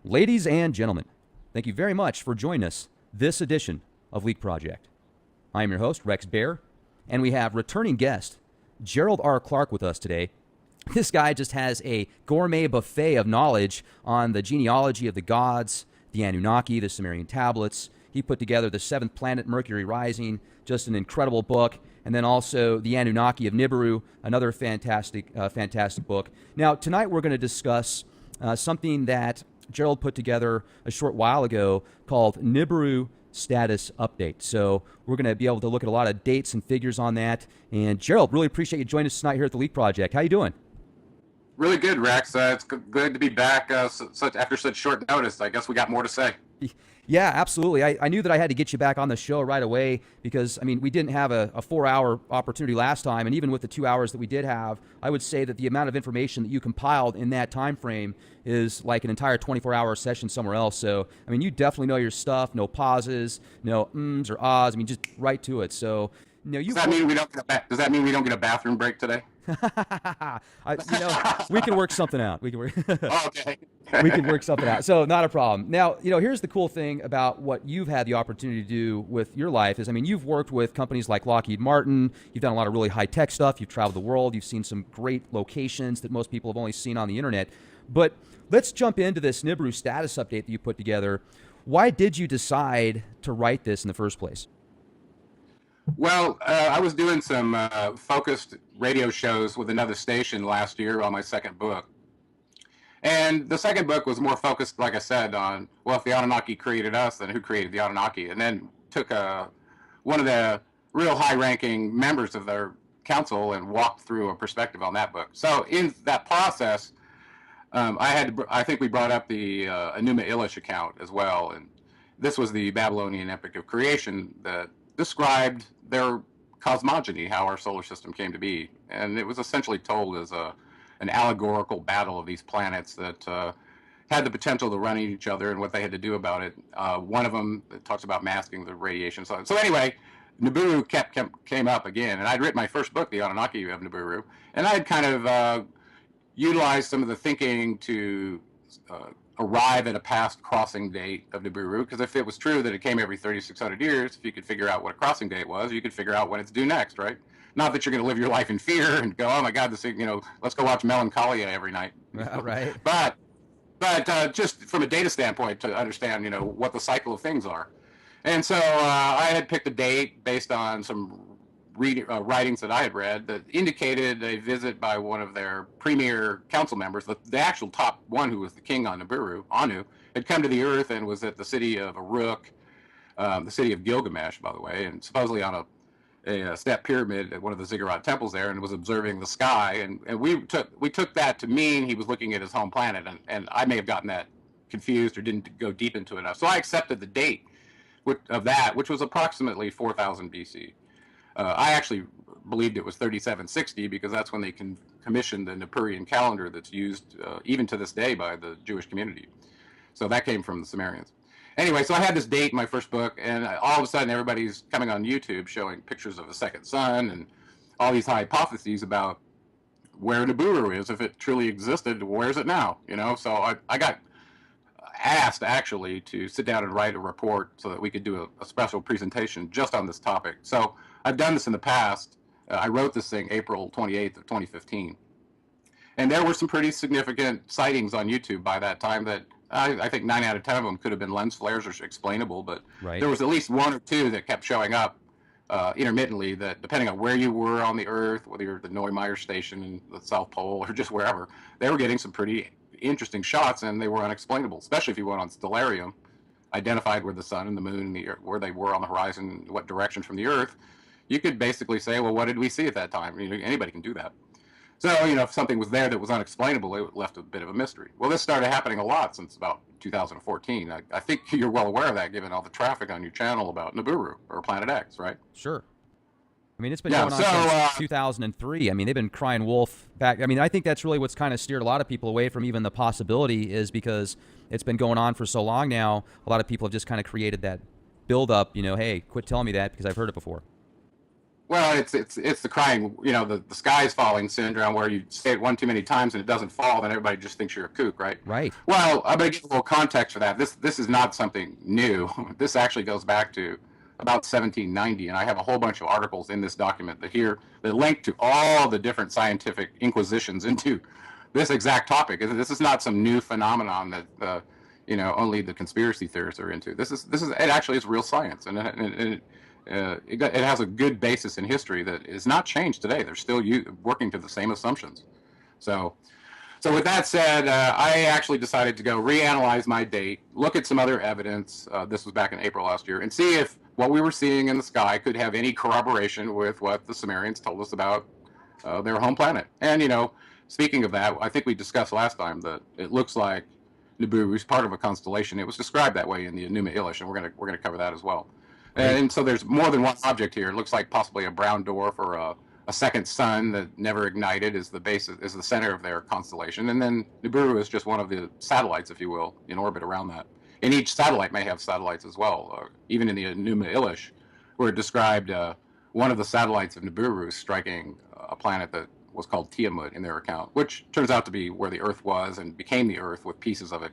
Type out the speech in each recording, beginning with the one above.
Ladies and gentlemen, thank you very much for joining us this edition of Leak Project. I am your host, Rex Bear, and we have returning guest Gerald R. Clark with us today. This guy just has a gourmet buffet of knowledge on the genealogy of the gods, the Anunnaki, the Summerian tablets. He put together The Seventh Planet, Mercury Rising, just an incredible book, and then also The Anunnaki of Nibiru, another fantastic book. Now, tonight we're going to discuss something that Gerald put together a short while ago called Nibiru Status Update. So we're going to be able to look at a lot of dates and figures on that. And Gerald, really appreciate you joining us tonight here at the Leak Project. How you doing? Really good, Rex. It's good to be back after such short notice. I guess we got more to say. Yeah, absolutely. I knew that I had to get you back on the show right away because, I mean, we didn't have a 4-hour opportunity last time. And even with the 2 hours that we did have, I would say that the amount of information that you compiled in that time frame is like an entire 24-hour session somewhere else. So, I mean, you definitely know your stuff. No pauses, no ums or ahs. I mean, just right to it. So, does that mean we don't get a bathroom break today? We can work something out. We can work. Okay. We can work something out. So not a problem. Now, here's the cool thing about what you've had the opportunity to do with your life is, I mean, you've worked with companies like Lockheed Martin. You've done a lot of really high-tech stuff. You've traveled the world. You've seen some great locations that most people have only seen on the internet. But let's jump into this Nibiru status update that you put together. Why did you decide to write this in the first place? Well, I was doing some focused radio shows with another station last year on my second book. And the second book was more focused, like I said, on, well, if the Anunnaki created us, then who created the Anunnaki? And then took one of the real high-ranking members of their council and walked through a perspective on that book. So in that process, I think we brought up the Enuma Elish account as well. And this was the Babylonian epic of creation that described their cosmogony, how our solar system came to be. And it was essentially told as an allegorical battle of these planets that had the potential to run into each other and what they had to do about it. One of them talks about masking the radiation. So anyway, Nibiru came up again, and I'd written my first book, The Anunnaki of Nibiru, and I'd kind of utilized some of the thinking to arrive at a past crossing date of Nibiru, because if it was true that it came every 3,600 years, if you could figure out what a crossing date was, you could figure out when it's due next, right? Not that you're going to live your life in fear and go, oh my God, let's go watch Melancholia every night. Right. But just from a data standpoint to understand, what the cycle of things are. And so I had picked a date based on some writings that I had read that indicated a visit by one of their premier council members, the actual top one who was the king on Nibiru, Anu, had come to the earth and was at the city of Uruk, the city of Gilgamesh, by the way, and supposedly on a step pyramid at one of the ziggurat temples there, and was observing the sky. And we took that to mean he was looking at his home planet, and I may have gotten that confused or didn't go deep into it enough. So I accepted the date of that, which was approximately 4000 BC. I actually believed it was 3760 because that's when they commissioned the Nibiruan calendar that's used even to this day by the Jewish community. So that came from the Summerians. Anyway, so I had this date in my first book, and all of a sudden everybody's coming on YouTube showing pictures of a second sun and all these hypotheses about where Nibiru is. If it truly existed, where's it now? So I got asked actually to sit down and write a report so that we could do a special presentation just on this topic. So I've done this in the past. I wrote this thing April 28th of 2015. And there were some pretty significant sightings on YouTube by that time that I think 9 out of 10 of them could have been lens flares or explainable, but right. There was at least 1 or 2 that kept showing up intermittently that depending on where you were on the Earth, whether you're at the Neumayer station in the South Pole or just wherever, they were getting some pretty interesting shots, and they were unexplainable, especially if you went on Stellarium, identified where the sun and the moon and the Earth, where they were on the horizon, what direction from the Earth. You could basically say, well, what did we see at that time? Anybody can do that. So, if something was there that was unexplainable, it left a bit of a mystery. Well, this started happening a lot since about 2014. I think you're well aware of that, given all the traffic on your channel about Nibiru or Planet X, right? Sure. I mean, it's been going on since 2003. I mean, they've been crying wolf back. I mean, I think that's really what's kind of steered a lot of people away from even the possibility, is because it's been going on for so long now. A lot of people have just kind of created that build-up, hey, quit telling me that because I've heard it before. Well, it's the crying, the sky's falling syndrome, where you say it one too many times and it doesn't fall, then everybody just thinks you're a kook, right? Right. Well, I'm going to give a little context for that. This is not something new. This actually goes back to about 1790, and I have a whole bunch of articles in this document that link to all the different scientific inquisitions into this exact topic. This is not some new phenomenon that only the conspiracy theorists are into. It actually is real science, and it has a good basis in history that is not changed today. They're still working to the same assumptions. So with that said, I actually decided to go reanalyze my date, look at some other evidence. This was back in April last year, and see if what we were seeing in the sky could have any corroboration with what the Summerians told us about their home planet. And speaking of that, I think we discussed last time that it looks like Nibiru is part of a constellation. It was described that way in the Enuma Elish, and we're gonna cover that as well. And so there's more than one object here. It looks like possibly a brown dwarf or a second sun that never ignited is the center of their constellation. And then Nibiru is just one of the satellites, if you will, in orbit around that. And each satellite may have satellites as well. Even in the Enuma Elish, where it described one of the satellites of Nibiru striking a planet that was called Tiamat in their account, which turns out to be where the Earth was and became the Earth, with pieces of it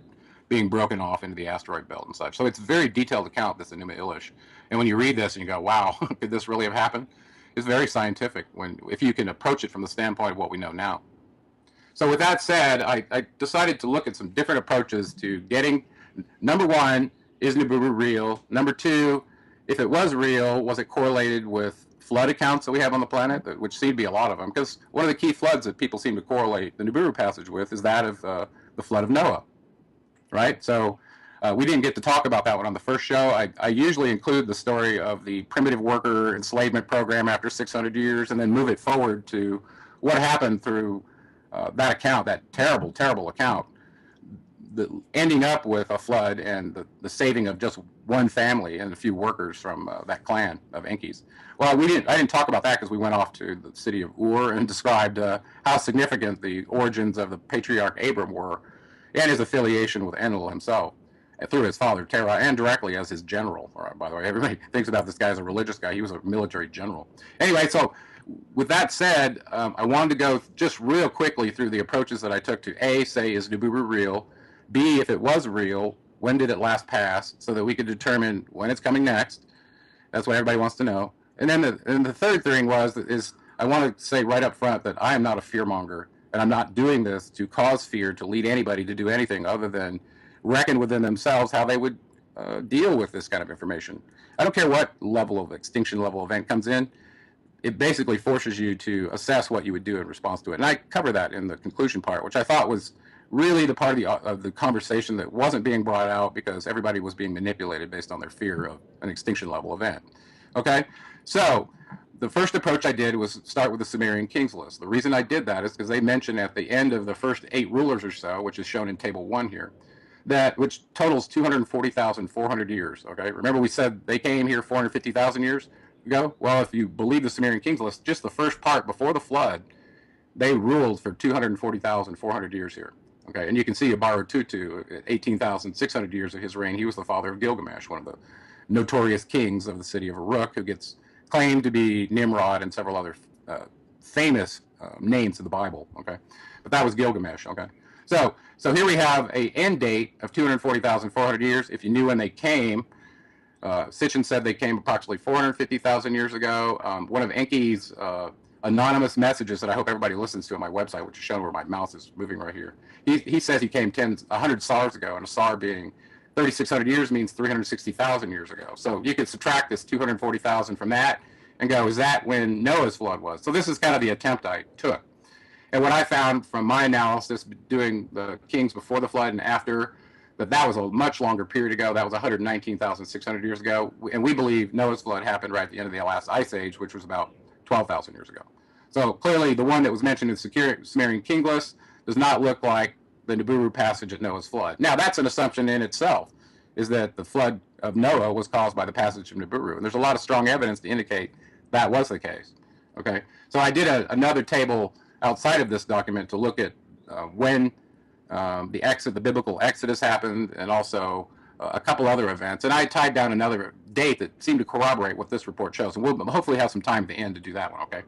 being broken off into the asteroid belt and such. So it's a very detailed account, this Enuma Elish. And when you read this and you go, wow, could this really have happened? It's very scientific if you can approach it from the standpoint of what we know now. So with that said, I decided to look at some different approaches to getting, number one, is Nibiru real? Number two, if it was real, was it correlated with flood accounts that we have on the planet, which seem to be a lot of them? Because one of the key floods that people seem to correlate the Nibiru passage with is that of the flood of Noah, right? So we didn't get to talk about that one on the first show. I usually include the story of the primitive worker enslavement program after 600 years, and then move it forward to what happened through that account, that terrible, terrible account, ending up with a flood and the saving of just one family and a few workers from that clan of Enkis. Well, I didn't talk about that because we went off to the city of Ur and described how significant the origins of the patriarch Abram were, and his affiliation with Enlil himself, through his father Terah, and directly as his general. By the way, everybody thinks about this guy as a religious guy. He was a military general. Anyway, so with that said, I wanted to go just real quickly through the approaches that I took to A, say, is Nibiru real? B, if it was real, when did it last pass? So that we could determine when it's coming next. That's what everybody wants to know. And then the third thing is I want to say right up front that I am not a fearmonger, and I'm not doing this to cause fear, to lead anybody to do anything other than reckon within themselves how they would deal with this kind of information. I don't care what level of extinction level event comes in. It basically forces you to assess what you would do in response to it. And I cover that in the conclusion part, which I thought was really the part of the conversation that wasn't being brought out because everybody was being manipulated based on their fear of an extinction level event. Okay? So the first approach I did was start with the Summerian kings list. The reason I did that is because they mention at the end of the first 8 rulers or so, which is shown in table 1 here, which totals 240,400 years. Okay, remember we said they came here 450,000 years ago? Well, if you believe the Summerian kings list, just the first part before the flood, they ruled for 240,400 years here. Okay, and you can see Abaru Tutu at 18,600 years of his reign. He was the father of Gilgamesh, one of the notorious kings of the city of Uruk, who gets claimed to be Nimrod and several other famous names of the Bible. Okay, but that was Gilgamesh. Okay, so here we have a end date of 240,400 years. If you knew when they came, Sitchin said they came approximately 450,000 years ago. One of Enki's anonymous messages that I hope everybody listens to on my website, which is shown where my mouse is moving right here. He says he came 100 SARs ago, and a SAR being 3,600 years means 360,000 years ago. So you could subtract this 240,000 from that and go, is that when Noah's flood was? So this is kind of the attempt I took. And what I found from my analysis, doing the kings before the flood and after, that was a much longer period ago. That was 119,600 years ago. And we believe Noah's flood happened right at the end of the last ice age, which was about 12,000 years ago. So clearly the one that was mentioned in Summerian king list does not look like the Nibiru passage at Noah's flood. Now that's an assumption in itself, is that the flood of Noah was caused by the passage of Nibiru. And there's a lot of strong evidence to indicate that was the case. Okay, so I did another table outside of this document to look at when the biblical Exodus happened, and also a couple other events, and I tied down another date that seemed to corroborate what this report shows, and we'll hopefully have some time at the end to do that one. Okay.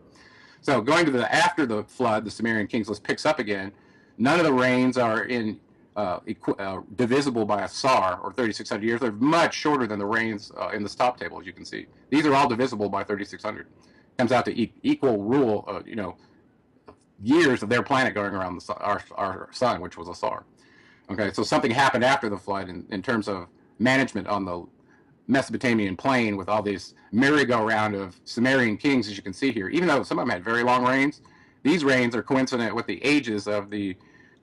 So going to the after the flood, the Summerian kings list picks up again. None of the reigns are divisible by a sar, or 3,600 years. They're much shorter than the reigns in this top table, as you can see. These are all divisible by 3,600. Comes out to equal rule, years of their planet going around our sun, which was a sar. Okay, so something happened after the flood in terms of management on the Mesopotamian plain with all these merry-go-round of Summerian kings, as you can see here. Even though some of them had very long reigns, these reigns are coincident with the ages of the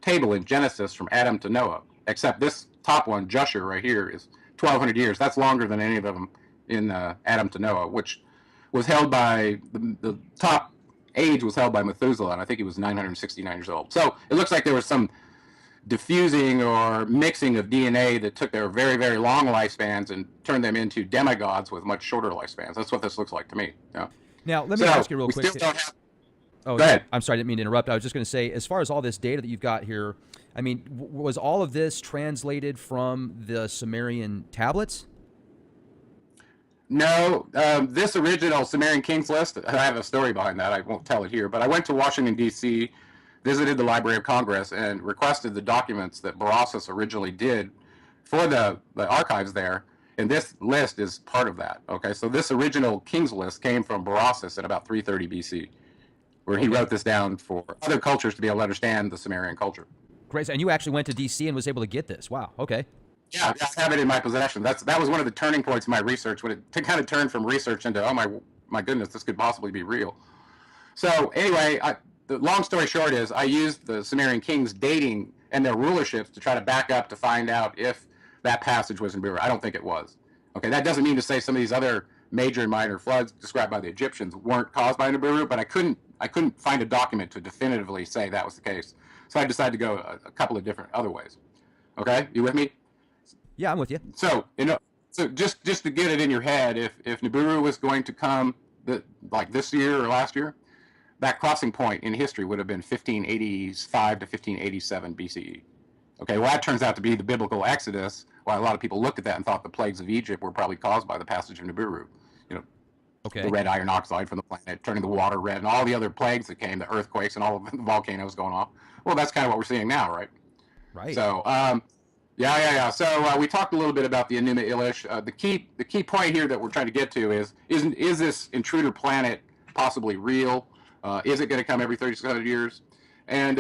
table in Genesis from Adam to Noah, except this top one, Jushur, right here, is 1,200 years. That's longer than any of them in Adam to Noah, which was held by, the top age was held by Methuselah, and I think he was 969 years old. So it looks like there was some diffusing or mixing of DNA that took their very, very long lifespans and turned them into demigods with much shorter lifespans. That's what this looks like to me. Yeah. Now, let me ask you real quick. Still don't have... Oh, go ahead. I'm sorry, I didn't mean to interrupt. I was just going to say, as far as all this data that you've got here, I mean, was all of this translated from the Sumerian tablets? No, this original Summerian Kings list, I have a story behind that. I won't tell it here, but I went to Washington, D.C., visited the Library of Congress, and requested the documents that Berossus originally did for the archives there, and this list is part of that. Okay, so this original Kings list came from Berossus in about 330 B.C., where he wrote this down for other cultures to be able to understand the Summerian culture. Great, and you actually went to D.C. and was able to get this. Wow, okay. Yeah, I have it in my possession. That was one of the turning points in my research, when it kind of turned from research into, oh my goodness, this could possibly be real. So anyway, the long story short is I used the Summerian kings dating and their rulerships to try to back up to find out if that passage was in Nibiru. I don't think it was. Okay, that doesn't mean to say some of these other major and minor floods described by the Egyptians weren't caused by Nibiru, but I couldn't find a document to definitively say that was the case. So I decided to go a couple of different other ways. Okay, you with me? Yeah, I'm with you. So, so just to get it in your head, if Nibiru was going to come like this year or last year, that crossing point in history would have been 1585 to 1587 BCE. Okay, well, that turns out to be the biblical Exodus. Well, a lot of people looked at that and thought the plagues of Egypt were probably caused by the passage of Nibiru. Okay. The red iron oxide from the planet, turning the water red, and all the other plagues that came, the earthquakes and all of the volcanoes going off. Well, that's kind of what we're seeing now, right? Right. So, yeah. So we talked a little bit about the Enuma Elish. The key point here that we're trying to get to is this intruder planet possibly real? Is it going to come every 3,600 years? And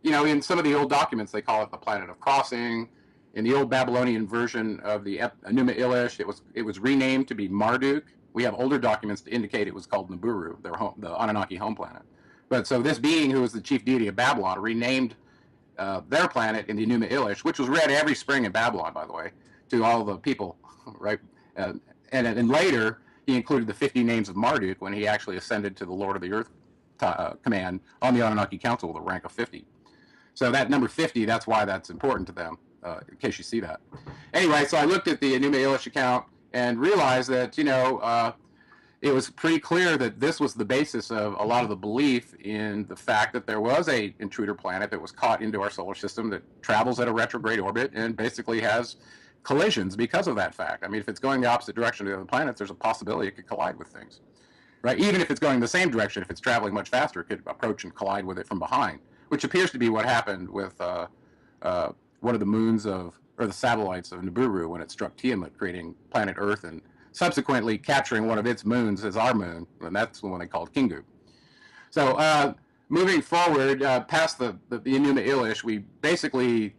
in some of the old documents, they call it the planet of crossing. In the old Babylonian version of the Enuma Elish, it was renamed to be Marduk. We have older documents to indicate it was called Nibiru, the Anunnaki home planet. But so this being, who was the chief deity of Babylon, renamed their planet in the Enuma Elish, which was read every spring in Babylon, by the way, to all the people, right? And later, he included the 50 names of Marduk when he actually ascended to the Lord of the Earth command on the Anunnaki Council with a rank of 50. So that number 50, that's why that's important to them, in case you see that. Anyway, so I looked at the Enuma Elish account and realized that, it was pretty clear that this was the basis of a lot of the belief in the fact that there was a intruder planet that was caught into our solar system that travels at a retrograde orbit and basically has collisions because of that fact. I mean, if it's going the opposite direction of the other planets, there's a possibility it could collide with things, right? Even if it's going the same direction, if it's traveling much faster, it could approach and collide with it from behind, which appears to be what happened with one of the moons or the satellites of Nibiru when it struck Tiamat, creating planet Earth and subsequently capturing one of its moons as our moon, and that's the one they called Kingu. So moving forward, past the Enuma Elish, we basically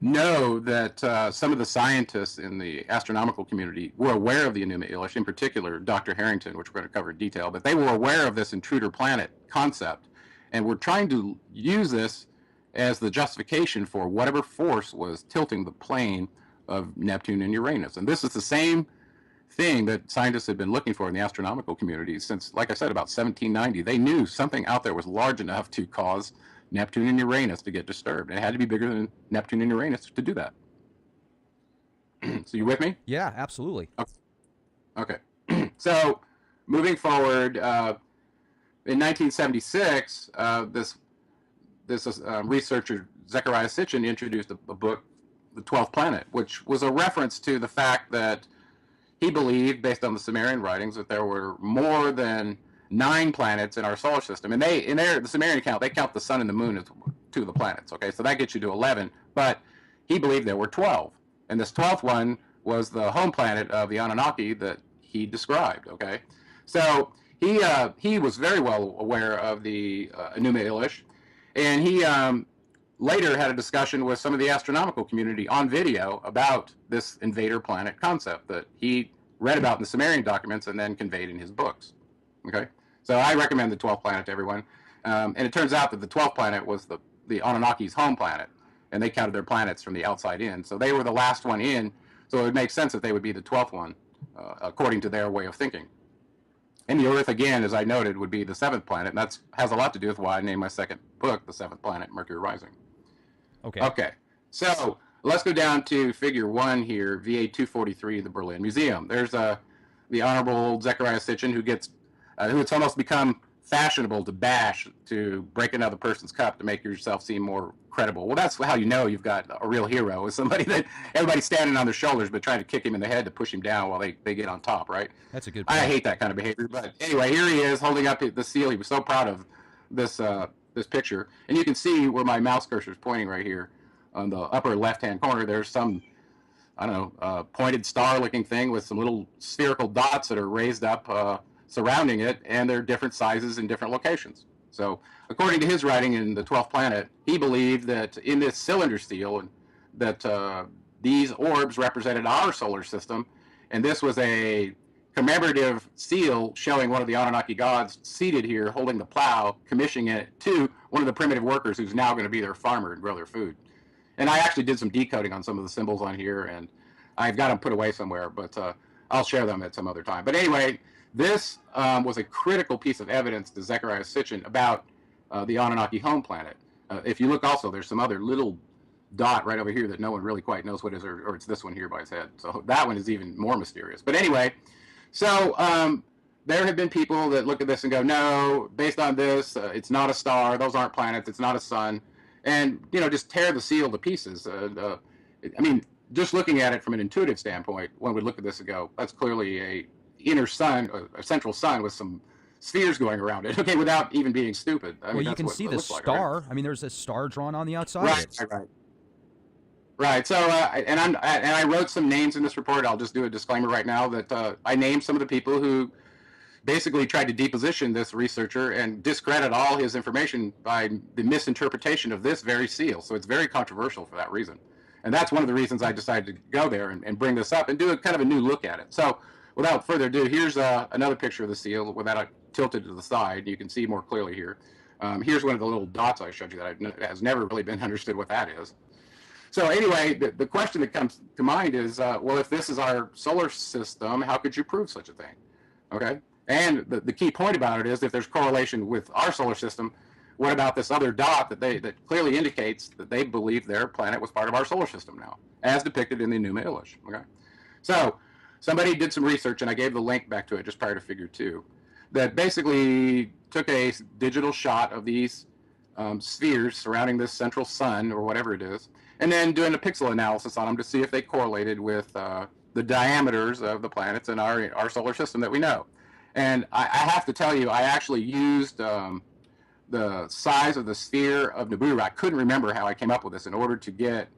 know that some of the scientists in the astronomical community were aware of the Enuma Elish, in particular Dr. Harrington, which we're going to cover in detail, but they were aware of this intruder planet concept, and were trying to use this as the justification for whatever force was tilting the plane of Neptune and Uranus. And this is the same thing that scientists have been looking for in the astronomical community since, like I said, about 1790. They knew something out there was large enough to cause Neptune and Uranus to get disturbed. It had to be bigger than Neptune and Uranus to do that. So you with me? Yeah, absolutely. Okay. So moving forward, in 1976, this researcher, Zecharia Sitchin, introduced a book the 12th planet, which was a reference to the fact that he believed, based on the Summerian writings, that there were more than 9 planets in our solar system. And the Summerian account, they count the sun and the moon as 2 of the planets. Okay, so that gets you to 11. But he believed there were 12, and this 12th one was the home planet of the Anunnaki that he described. Okay, so he was very well aware of the Enuma Elish, and he later had a discussion with some of the astronomical community on video about this invader planet concept that he read about in the Summerian documents and then conveyed in his books. Okay, so I recommend the 12th planet to everyone, and it turns out that the 12th planet was the Anunnaki's home planet, and they counted their planets from the outside in, so they were the last one in, so it would make sense that they would be the 12th one, according to their way of thinking. And the Earth, again, as I noted, would be the 7th planet, and that has a lot to do with why I named my second book The 7th Planet, Mercury Rising. Okay, so let's go down to figure 1 here, VA 243, the Berlin Museum. There's the Honorable Zechariah Sitchin, who it's almost become fashionable to bash, to break another person's cup to make yourself seem more credible. Well, that's how you know you've got a real hero, is somebody that everybody's standing on their shoulders but trying to kick him in the head to push him down while they get on top, right? That's a good point. I hate that kind of behavior. But anyway, here he is holding up the seal. He was so proud of this picture. And you can see where my mouse cursor is pointing right here on the upper left-hand corner. There's some, I don't know, pointed star-looking thing with some little spherical dots that are raised up surrounding it, and they're different sizes in different locations. So according to his writing in the 12th planet, he believed that in this cylinder seal that these orbs represented our solar system, and this was a commemorative seal showing one of the Anunnaki gods seated here holding the plow, commissioning it to one of the primitive workers who's now going to be their farmer and grow their food. And I actually did some decoding on some of the symbols on here, and I've got them put away somewhere, but I'll share them at some other time. But anyway, this was a critical piece of evidence to Zechariah Sitchin about the Anunnaki home planet. If you look also, there's some other little dot right over here that no one really quite knows what is, or it's this one here by its head. So that one is even more mysterious. But anyway, so there have been people that look at this and go, no, based on this, it's not a star, those aren't planets, it's not a sun, and just tear the seal to pieces. I mean, just looking at it from an intuitive standpoint, one would look at this and go, that's clearly a inner sun, a central sun with some spheres going around it. Okay, without even being stupid. I mean, you can see the star. Like, right? I mean, there's a star drawn on the outside. Right. So, and I wrote some names in this report. I'll just do a disclaimer right now that I named some of the people who basically tried to deposition this researcher and discredit all his information by the misinterpretation of this very seal. So it's very controversial for that reason. And that's one of the reasons I decided to go there and bring this up and do a kind of a new look at it. So without further ado, here's another picture of the seal without it tilted to the side. You can see more clearly here. Here's one of the little dots I showed you that has never really been understood what that is. So anyway, the question that comes to mind is, well, if this is our solar system, how could you prove such a thing? Okay, and the key point about it is, if there's correlation with our solar system, what about this other dot that clearly indicates that they believe their planet was part of our solar system now, as depicted in the Enuma Elish? Okay, so somebody did some research, and I gave the link back to it just prior to Figure 2, that basically took a digital shot of these spheres surrounding this central sun, or whatever it is, and then doing a pixel analysis on them to see if they correlated with the diameters of the planets in our solar system that we know. And I have to tell you, I actually used the size of the sphere of Nibiru. I couldn't remember how I came up with this in order to get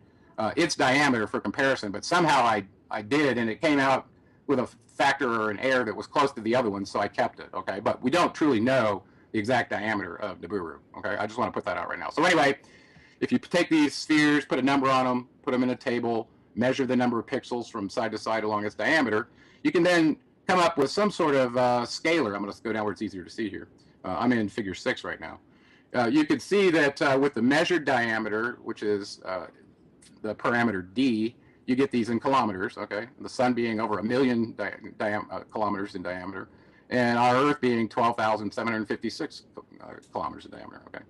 its diameter for comparison, but somehow I did, and it came out with a factor or an error that was close to the other one, so I kept it, okay? But we don't truly know the exact diameter of Nibiru, okay? I just want to put that out right now. So anyway, if you take these spheres, put a number on them, put them in a table, measure the number of pixels from side to side along its diameter, you can then come up with some sort of scalar. I'm going to go down where it's easier to see here. I'm in Figure 6 right now. You can see that with the measured diameter, which is the parameter d, you get these in kilometers, okay? The sun being over 1 million kilometers in diameter, and our Earth being 12,756 kilometers in diameter, okay?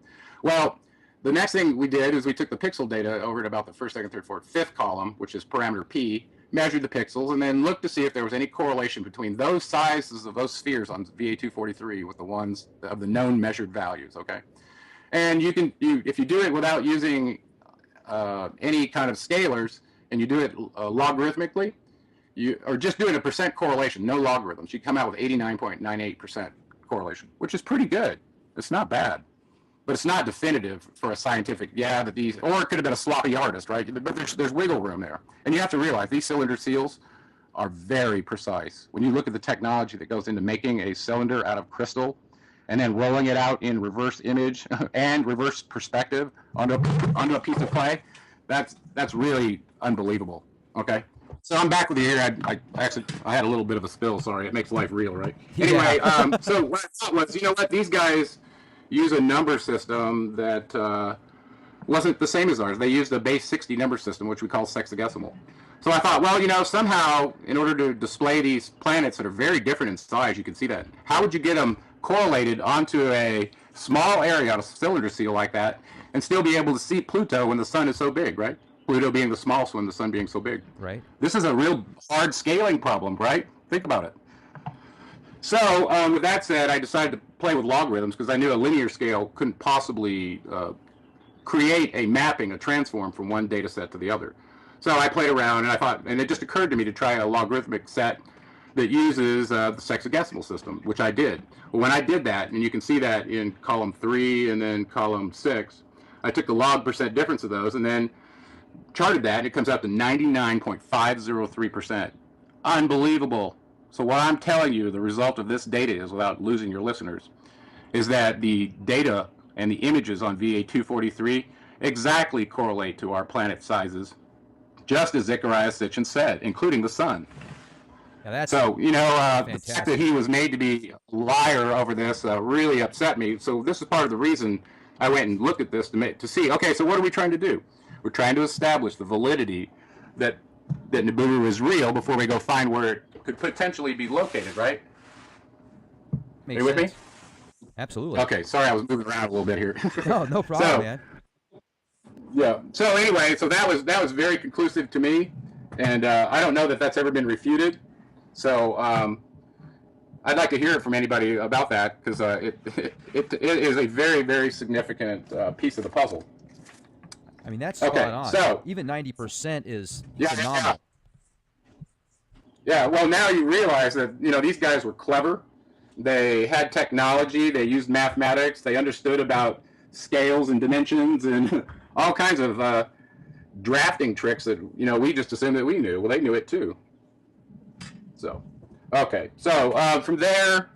Well, the next thing we did is we took the pixel data over at about the first, second, third, fourth, fifth column, which is parameter p, measured the pixels, and then looked to see if there was any correlation between those sizes of those spheres on VA243 with the ones of the known measured values, okay? And if you do it without using any kind of scalars, and you do it logarithmically, or just doing a percent correlation, no logarithms, you come out with 89.98% correlation, which is pretty good. It's not bad, but it's not definitive for a scientific, that these, or it could have been a sloppy artist, right? But there's wiggle room there. And you have to realize these cylinder seals are very precise. When you look at the technology that goes into making a cylinder out of crystal and then rolling it out in reverse image and reverse perspective onto a piece of clay, that's really unbelievable. Okay. So I'm back with you here. I had a little bit of a spill. Sorry, it makes life real, right? Anyway, so what I thought was, you know what? These guys use a number system that wasn't the same as ours. They used a base 60 number system, which we call sexagesimal. So I thought, well, you know, somehow in order to display these planets that are very different in size, you can see that. How would you get them correlated onto a small area on a cylinder seal like that and still be able to see Pluto when the sun is so big, right? Pluto being the smallest one, the sun being so big. Right. This is a real hard scaling problem, right? Think about it. So with that said, I decided to play with logarithms because I knew a linear scale couldn't possibly create a mapping, a transform from one data set to the other. So I played around and I thought, and it just occurred to me to try a logarithmic set that uses the sexagesimal system, which I did. Well, when I did that, and you can see that in column 3 and then column 6, I took the log percent difference of those and then charted that, and it comes out to 99.503%. Unbelievable. So what I'm telling you, the result of this data is, without losing your listeners, is that the data and the images on VA243 exactly correlate to our planet sizes, just as Zacharias Sitchin said, including the sun. So, you know, the fact that he was made to be a liar over this really upset me. So this is part of the reason I went and looked at this to see, okay, so what are we trying to do? We're trying to establish the validity that Nibiru is real before we go find where it could potentially be located, right? Makes Are you sense. with me? Absolutely. Okay, sorry, I was moving around a little bit here. No problem, man. Yeah. So anyway, so that was very conclusive to me, and I don't know that that's ever been refuted. So I'd like to hear it from anybody about that, because it is a very, very significant piece of the puzzle. I mean, that's spot on. So even 90% is phenomenal. Yeah, well, now you realize that, you know, these guys were clever. They had technology. They used mathematics. They understood about scales and dimensions and all kinds of drafting tricks that, you know, we just assumed that we knew. Well, they knew it too. So, okay. So from there,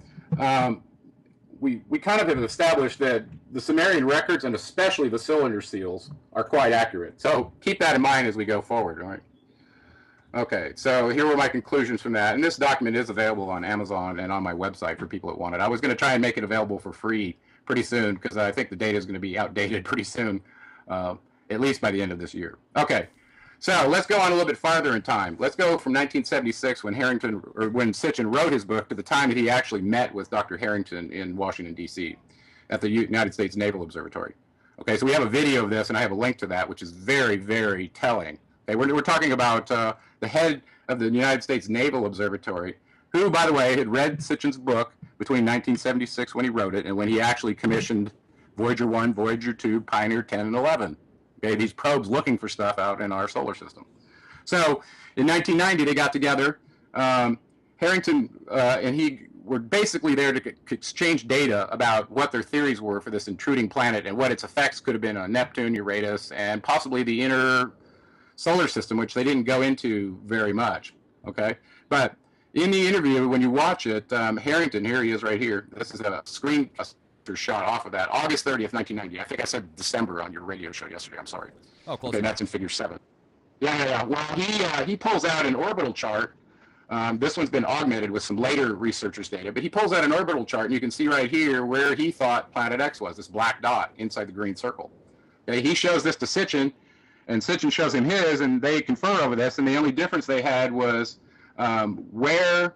we kind of have established that the Summerian records, and especially the cylinder seals, are quite accurate. So keep that in mind as we go forward, all right? Okay, so here were my conclusions from that. And this document is available on Amazon and on my website for people that want it. I was going to try and make it available for free pretty soon, because I think the data is going to be outdated pretty soon, at least by the end of this year. Okay, so let's go on a little bit farther in time. Let's go from 1976, when Sitchin wrote his book, to the time that he actually met with Dr. Harrington in Washington, D.C. at the United States Naval Observatory. Okay, so we have a video of this, and I have a link to that, which is very, very telling. Okay, we're talking about the head of the United States Naval Observatory, who, by the way, had read Sitchin's book between 1976 when he wrote it and when he actually commissioned Voyager 1, Voyager 2, Pioneer 10, and 11. Okay, these probes looking for stuff out in our solar system. So in 1990, they got together. Harrington and he were basically there to exchange data about what their theories were for this intruding planet and what its effects could have been on Neptune, Uranus, and possibly the inner solar system, which they didn't go into very much. Okay, but in the interview, when you watch it, Harrington, here he is right here. This is a screen shot off of that, August 30th, 1990. I think I said December on your radio show yesterday. I'm sorry. Oh, close. Okay, that's in Figure 7. Yeah. Well, he pulls out an orbital chart. This one's been augmented with some later researchers' data, but he pulls out an orbital chart, and you can see right here where he thought Planet X was, this black dot inside the green circle. Okay, he shows this to Sitchin, and Sitchin shows him his, and they confer over this, and the only difference they had was where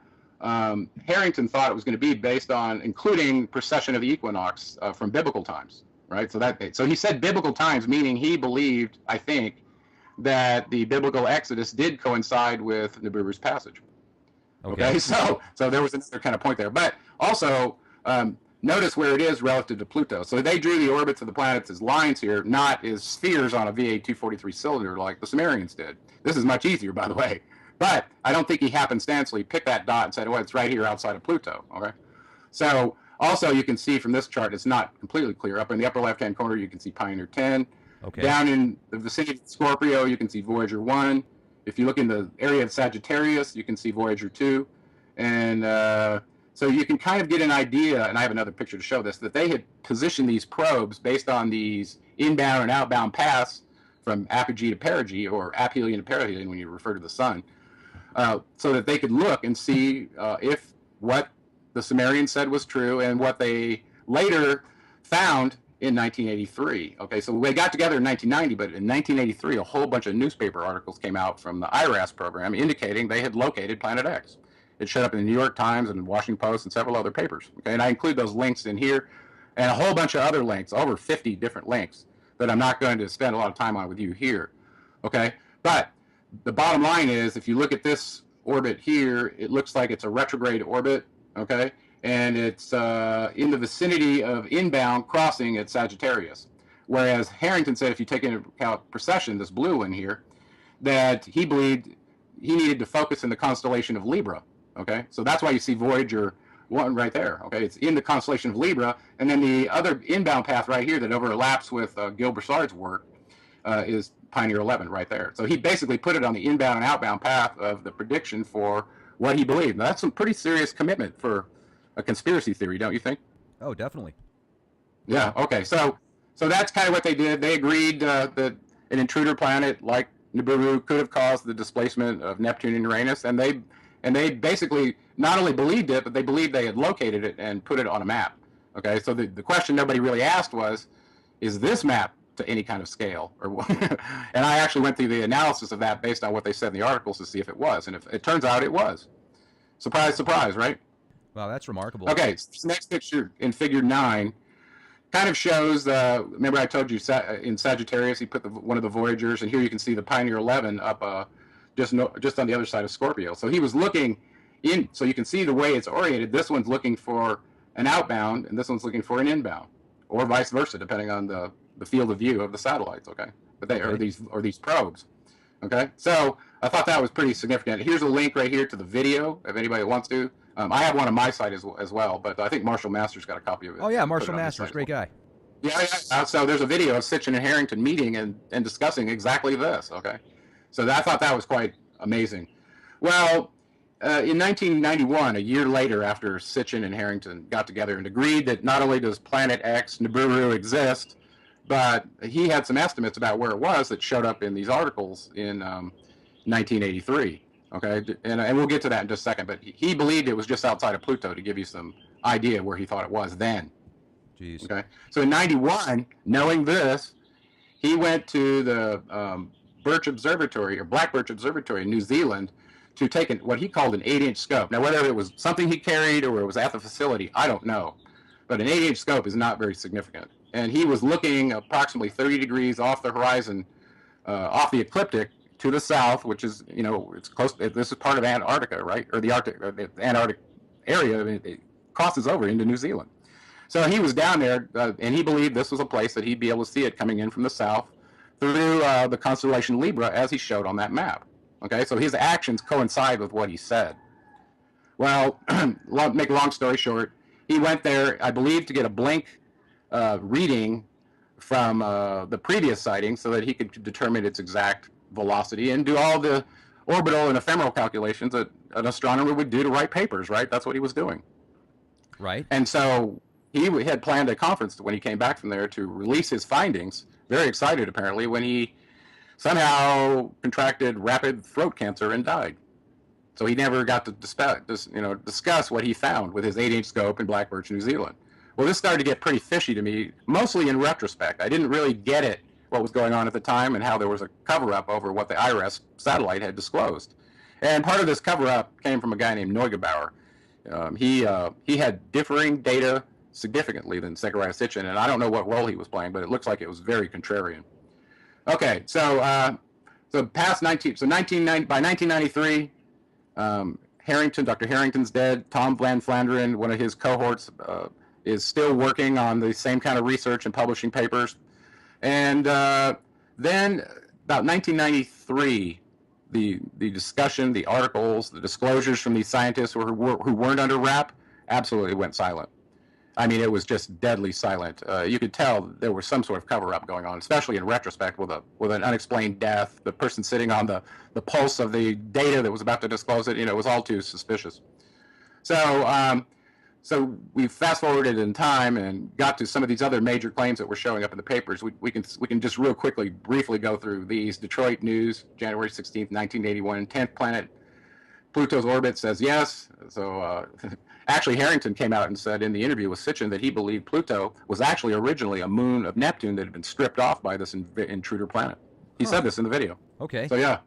Harrington thought it was going to be, based on including precession of the equinox from biblical times, right? So he said biblical times, meaning he believed, I think, that the biblical Exodus did coincide with Nibiru's passage. Okay, so there was another kind of point there. But also, notice where it is relative to Pluto. So they drew the orbits of the planets as lines here, not as spheres on a VA-243 cylinder like the Summerians did. This is much easier, by the way. But I don't think he happenstancely picked that dot and said, well, it's right here outside of Pluto. Okay. So also you can see from this chart, it's not completely clear. Up in the upper left-hand corner, you can see Pioneer 10. Okay. Down in the vicinity of Scorpio, you can see Voyager 1. If you look in the area of Sagittarius, you can see Voyager 2. And so you can kind of get an idea, and I have another picture to show this, that they had positioned these probes based on these inbound and outbound paths from apogee to perigee, or aphelion to perihelion when you refer to the sun, so that they could look and see if what the Sumerians said was true and what they later found in 1983. Okay, so they got together in 1990, but in 1983, a whole bunch of newspaper articles came out from the IRAS program indicating they had located Planet X. It showed up in the New York Times and the Washington Post and several other papers. Okay, and I include those links in here and a whole bunch of other links, over 50 different links that I'm not going to spend a lot of time on with you here. Okay, but the bottom line is, if you look at this orbit here, it looks like it's a retrograde orbit. Okay, and it's in the vicinity of inbound crossing at Sagittarius. Whereas Harrington said, if you take into account precession, this blue one here, that he believed he needed to focus in the constellation of Libra. Okay, so that's why you see Voyager 1 right there. Okay, it's in the constellation of Libra, and then the other inbound path right here that overlaps with Gil Broussard's work is Pioneer 11 right there. So he basically put it on the inbound and outbound path of the prediction for what he believed. Now, that's some pretty serious commitment for a conspiracy theory, don't you think? Oh, definitely. Yeah. Okay. So that's kind of what they did. They agreed that an intruder planet like Nibiru could have caused the displacement of Neptune and Uranus, and they basically not only believed it, but they believed they had located it and put it on a map. Okay. So the question nobody really asked was, is this map to any kind of scale? Or and I actually went through the analysis of that based on what they said in the articles to see if it was, and if it turns out it was. Surprise, surprise, right? Wow, that's remarkable. Okay, so this next picture in Figure 9 kind of shows, remember I told you in Sagittarius he put one of the Voyagers, and here you can see the Pioneer 11 up just on the other side of Scorpio. So he was looking in, so you can see the way it's oriented. This one's looking for an outbound, and this one's looking for an inbound, or vice versa, depending on the field of view of the satellites. Okay, but they are these probes. Okay, so I thought that was pretty significant. Here's a link right here to the video if anybody wants to. I have one on my site as well, but I think Marshall Masters got a copy of it. Oh yeah, Marshall Masters, great guy. Yeah. So there's a video of Sitchin and Harrington meeting and discussing exactly this. Okay, so I thought that was quite amazing. Well, in 1991, a year later, after Sitchin and Harrington got together and agreed that not only does Planet X, Nibiru, exist, but he had some estimates about where it was that showed up in these articles in 1983. Okay, and we'll get to that in just a second, but he believed it was just outside of Pluto, to give you some idea where he thought it was then. Jeez. Okay, so in 91, knowing this, he went to the Birch Observatory, or Black Birch Observatory in New Zealand, to take what he called an 8-inch scope. Now, whether it was something he carried or it was at the facility, I don't know, but an 8-inch scope is not very significant. And he was looking approximately 30 degrees off the horizon, off the ecliptic, to the south, which is, it's close. This is part of Antarctica, right? Or the Antarctic area. It crosses over into New Zealand. So he was down there, and he believed this was a place that he'd be able to see it coming in from the south through the constellation Libra, as he showed on that map. Okay, so his actions coincide with what he said. Well, make a long story short, he went there, I believe, to get a blink reading from the previous sighting so that he could determine its exact velocity and do all the orbital and ephemeral calculations that an astronomer would do to write papers, right? That's what he was doing. Right. And so he had planned a conference when he came back from there to release his findings, very excited apparently, when he somehow contracted rapid throat cancer and died. So he never got to discuss what he found with his 8-inch scope in Black Birch, New Zealand. Well, this started to get pretty fishy to me, mostly in retrospect. I didn't really get it, what was going on at the time, and how there was a cover-up over what the IRAS satellite had disclosed. And part of this cover-up came from a guy named Neugebauer. He had differing data significantly than Zechariah Sitchin, and I don't know what role he was playing, but it looks like it was very contrarian. Okay, so by 1993, Dr. Harrington's dead. Tom Van Flanderen, one of his cohorts, is still working on the same kind of research and publishing papers. And then about 1993, the discussion, the articles, the disclosures from these scientists who weren't under wrap absolutely went silent. I mean, it was just deadly silent. You could tell there was some sort of cover-up going on, especially in retrospect with an unexplained death, the person sitting on the pulse of the data that was about to disclose it. It was all too suspicious. So we fast-forwarded in time and got to some of these other major claims that were showing up in the papers. We can just real quickly, briefly go through these. Detroit News, January 16th, 1981, 10th planet Pluto's orbit says yes. So actually, Harrington came out and said in the interview with Sitchin that he believed Pluto was actually originally a moon of Neptune that had been stripped off by this intruder planet. He said this in the video. Okay. So yeah,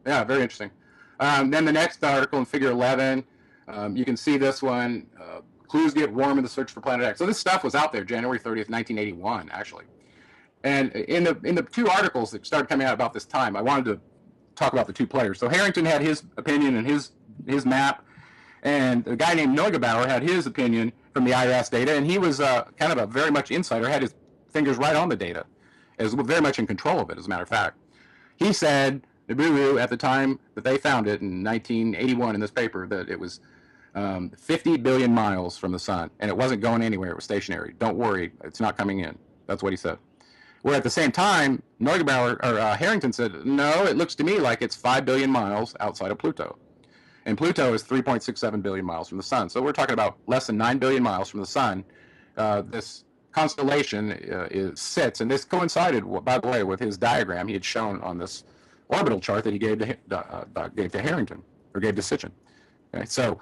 very interesting. Then the next article in Figure 11, you can see this one. Clues get warm in the search for Planet X. So this stuff was out there January 30th, 1981, actually. And in the two articles that started coming out about this time, I wanted to talk about the two players. So Harrington had his opinion and his map, and a guy named Neugebauer had his opinion from the IRS data, and he was kind of a very much insider, had his fingers right on the data, is very much in control of it, as a matter of fact. He said, Nibiru, at the time that they found it in 1981 in this paper, that it was 50 billion miles from the sun, and it wasn't going anywhere. It was stationary. Don't worry, it's not coming in. That's what he said. Where at the same time, Harrington said, no, it looks to me like it's 5 billion miles outside of Pluto. And Pluto is 3.67 billion miles from the sun. So we're talking about less than 9 billion miles from the sun. This constellation sits, and this coincided, by the way, with his diagram he had shown on this orbital chart that he gave to Harrington, or gave to Sitchin. Okay, so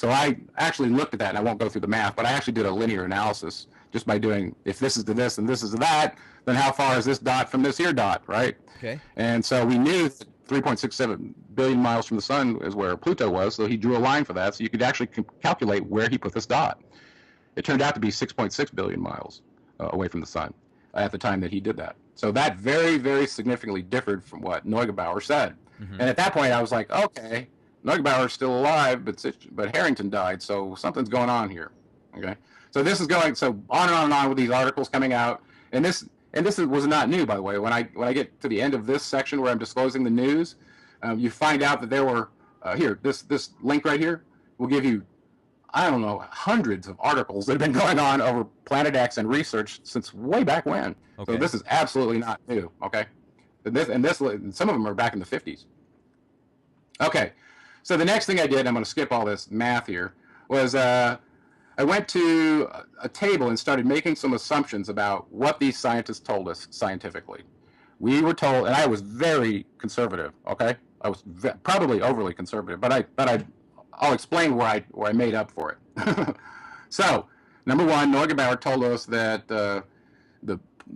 I actually looked at that, and I won't go through the math, but I actually did a linear analysis just by doing, if this is to this and this is to that, then how far is this dot from this here dot, right? Okay. And so we knew that 3.67 billion miles from the sun is where Pluto was, so he drew a line for that, so you could actually calculate where he put this dot. It turned out to be 6.6 billion miles away from the sun at the time that he did that. So that very, very significantly differed from what Neugebauer said. Mm-hmm. And at that point, I was like, okay, Neugebauer's still alive, but Harrington died, so something's going on here. Okay, so this is going on and on with these articles coming out, and this was not new, by the way. When I get to the end of this section where I'm disclosing the news, you find out that there were this link right here will give you, I don't know, hundreds of articles that have been going on over Planet X and research since way back when. Okay. So this is absolutely not new. Okay, and some of them are back in the 50s. Okay. So the next thing I did, I'm going to skip all this math here, was I went to a table and started making some assumptions about what these scientists told us scientifically. We were told, and I was very conservative, okay? I was probably overly conservative, but I'll explain where I made up for it. So, number one, Neugebauer told us that the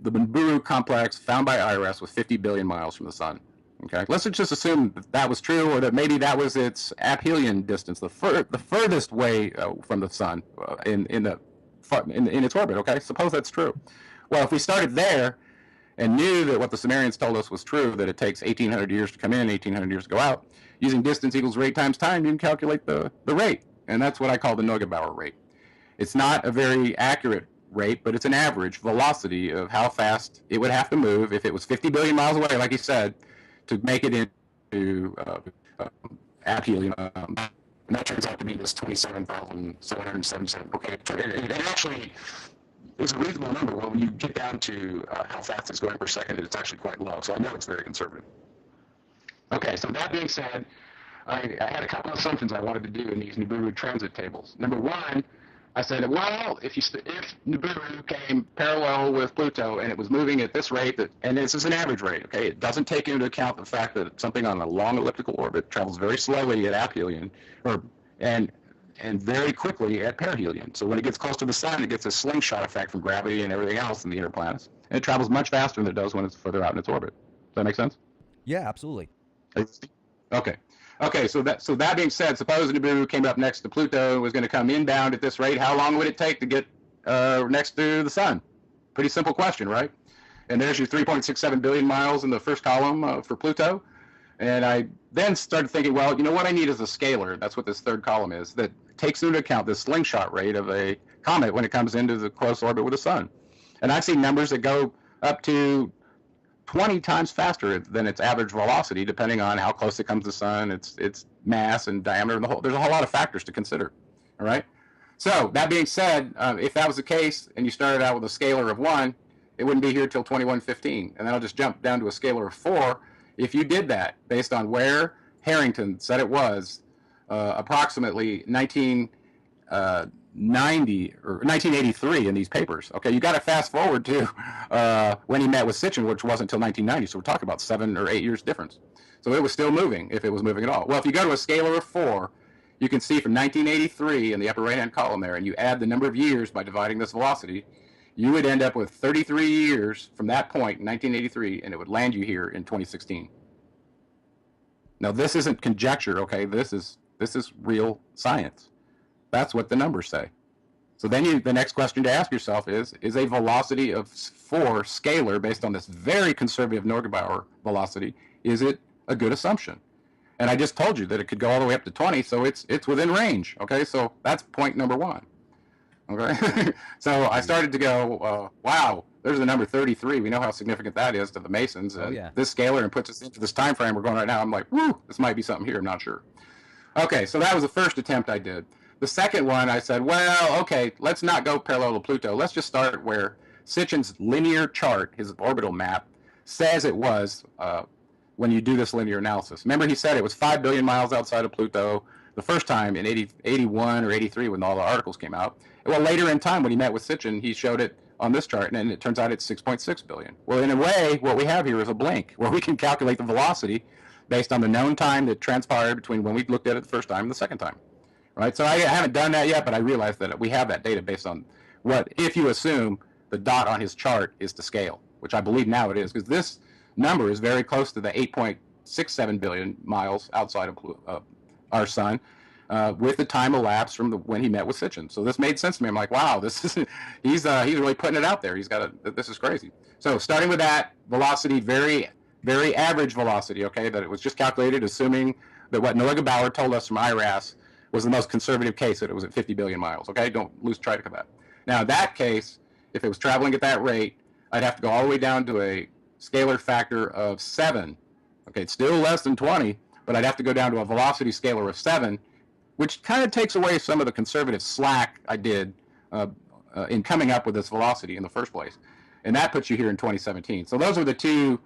Nibiru complex found by IRS was 50 billion miles from the sun. Okay, let's just assume that was true, or that maybe that was its aphelion distance, the furthest way from the sun in its orbit. Okay, suppose that's true. Well, if we started there and knew that what the Summerians told us was true, that it takes 1,800 years to come in, 1,800 years to go out, using distance equals rate times time, you can calculate the rate, and that's what I call the Neugebauer rate. It's not a very accurate rate, but it's an average velocity of how fast it would have to move if it was 50 billion miles away, like he said, to make it into aphelion. And that turns out to be this 27,777. Okay, it actually is a reasonable number. When you get down to how fast it's going per second, it's actually quite low. So I know it's very conservative. Okay, so that being said, I had a couple of assumptions I wanted to do in these Nibiru transit tables. Number one, I said, well, if Nibiru came parallel with Pluto and it was moving at this rate, and this is an average rate, okay, it doesn't take into account the fact that something on a long elliptical orbit travels very slowly at aphelion, and very quickly at perihelion. So when it gets close to the sun, it gets a slingshot effect from gravity and everything else in the inner planets, and it travels much faster than it does when it's further out in its orbit. Does that make sense? Yeah, absolutely. Okay, so that being said, suppose Nibiru came up next to Pluto and was going to come inbound at this rate, how long would it take to get next to the sun? Pretty simple question, right? And there's your 3.67 billion miles in the first column for Pluto. And I then started thinking, well, you know what I need is a scalar. That's what this third column is. That takes into account the slingshot rate of a comet when it comes into the close orbit with the sun. And I've seen numbers that go up to 20 times faster than its average velocity, depending on how close it comes to the sun, its mass and diameter, and there's a whole lot of factors to consider. All right. So that being said, if that was the case, and you started out with a scalar of 1, it wouldn't be here till 2115, and then I'll just jump down to a scalar of 4. If you did that based on where Harrington said it was, approximately 1990 or 1983 in these papers. Okay, you got to fast forward to when he met with Sitchin, which wasn't until 1990. So we're talking about 7 or 8 years difference. So it was still moving, if it was moving at all. Well, if you go to a scalar of 4, you can see from 1983 in the upper right-hand column there, and you add the number of years by dividing this velocity, you would end up with 33 years from that point in 1983, and it would land you here in 2016. Now, this isn't conjecture, okay? This is real science. That's what the numbers say. So then the next question to ask yourself is a velocity of 4 scalar based on this very conservative Neugebauer velocity, is it a good assumption? And I just told you that it could go all the way up to 20, so it's within range, okay? So that's point number 1, okay? So I started to go, wow, there's the number 33. We know how significant that is to the Masons. Oh, yeah. This scalar and puts us into this time frame we're going right now. I'm like, woo, this might be something here. I'm not sure. Okay, so that was the first attempt I did. The second one, I said, well, okay, let's not go parallel to Pluto. Let's just start where Sitchin's linear chart, his orbital map, says it was when you do this linear analysis. Remember, he said it was 5 billion miles outside of Pluto the first time in 81 or 83 when all the articles came out. Well, later in time, when he met with Sitchin, he showed it on this chart, and it turns out it's 6.6 billion. Well, in a way, what we have here is a blink, where we can calculate the velocity based on the known time that transpired between when we looked at it the first time and the second time. Right? So I haven't done that yet, but I realized that we have that data based on what, if you assume the dot on his chart is to scale, which I believe now it is, because this number is very close to the 8.67 billion miles outside of our sun, with the time elapsed from when he met with Sitchin. So this made sense to me. I'm like, wow, this is he's really putting it out there. This is crazy. So starting with that velocity, very very average velocity, okay, that it was just calculated assuming that what Neugebauer told us from IRAS was the most conservative case, that it was at 50 billion miles, okay? Don't lose track of that. Now, in that case, if it was traveling at that rate, I'd have to go all the way down to a scalar factor of 7. Okay, it's still less than 20, but I'd have to go down to a velocity scalar of 7, which kind of takes away some of the conservative slack I did in coming up with this velocity in the first place. And that puts you here in 2017. So those are the two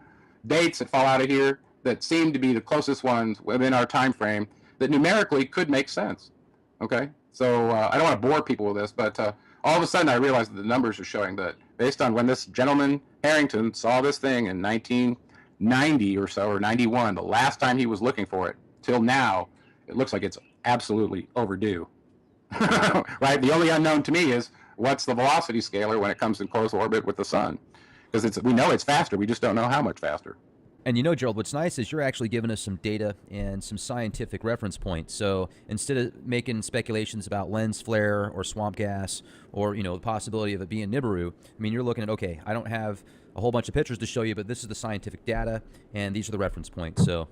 dates that fall out of here that seem to be the closest ones within our time frame that numerically could make sense. Okay, so I don't want to bore people with this, but all of a sudden I realized that the numbers are showing that based on when this gentleman Harrington saw this thing in 1990 or so, or 91, the last time he was looking for it, till now, it looks like it's absolutely overdue. Right? The only unknown to me is what's the velocity scalar when it comes in close orbit with the sun, because we know it's faster, we just don't know how much faster. And you know, Gerald, what's nice is you're actually giving us some data and some scientific reference points. So instead of making speculations about lens flare or swamp gas or, you know, the possibility of it being Nibiru, I mean, you're looking at, okay, I don't have a whole bunch of pictures to show you, but this is the scientific data, and these are the reference points. So,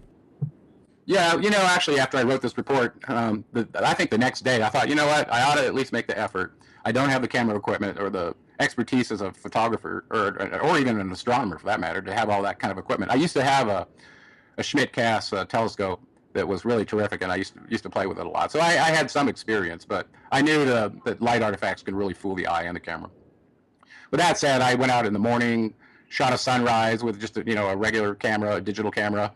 yeah, you know, actually, after I wrote this report, I think the next day I thought, you know what, I ought to at least make the effort. I don't have the camera equipment or the expertise as a photographer or even an astronomer for that matter to have all that kind of equipment. I used to have a Schmidt-Cass telescope that was really terrific, and I used to play with it a lot. So I had some experience, but I knew that light artifacts could really fool the eye and the camera. With that said, I went out in the morning, shot a sunrise with just a regular camera, a digital camera,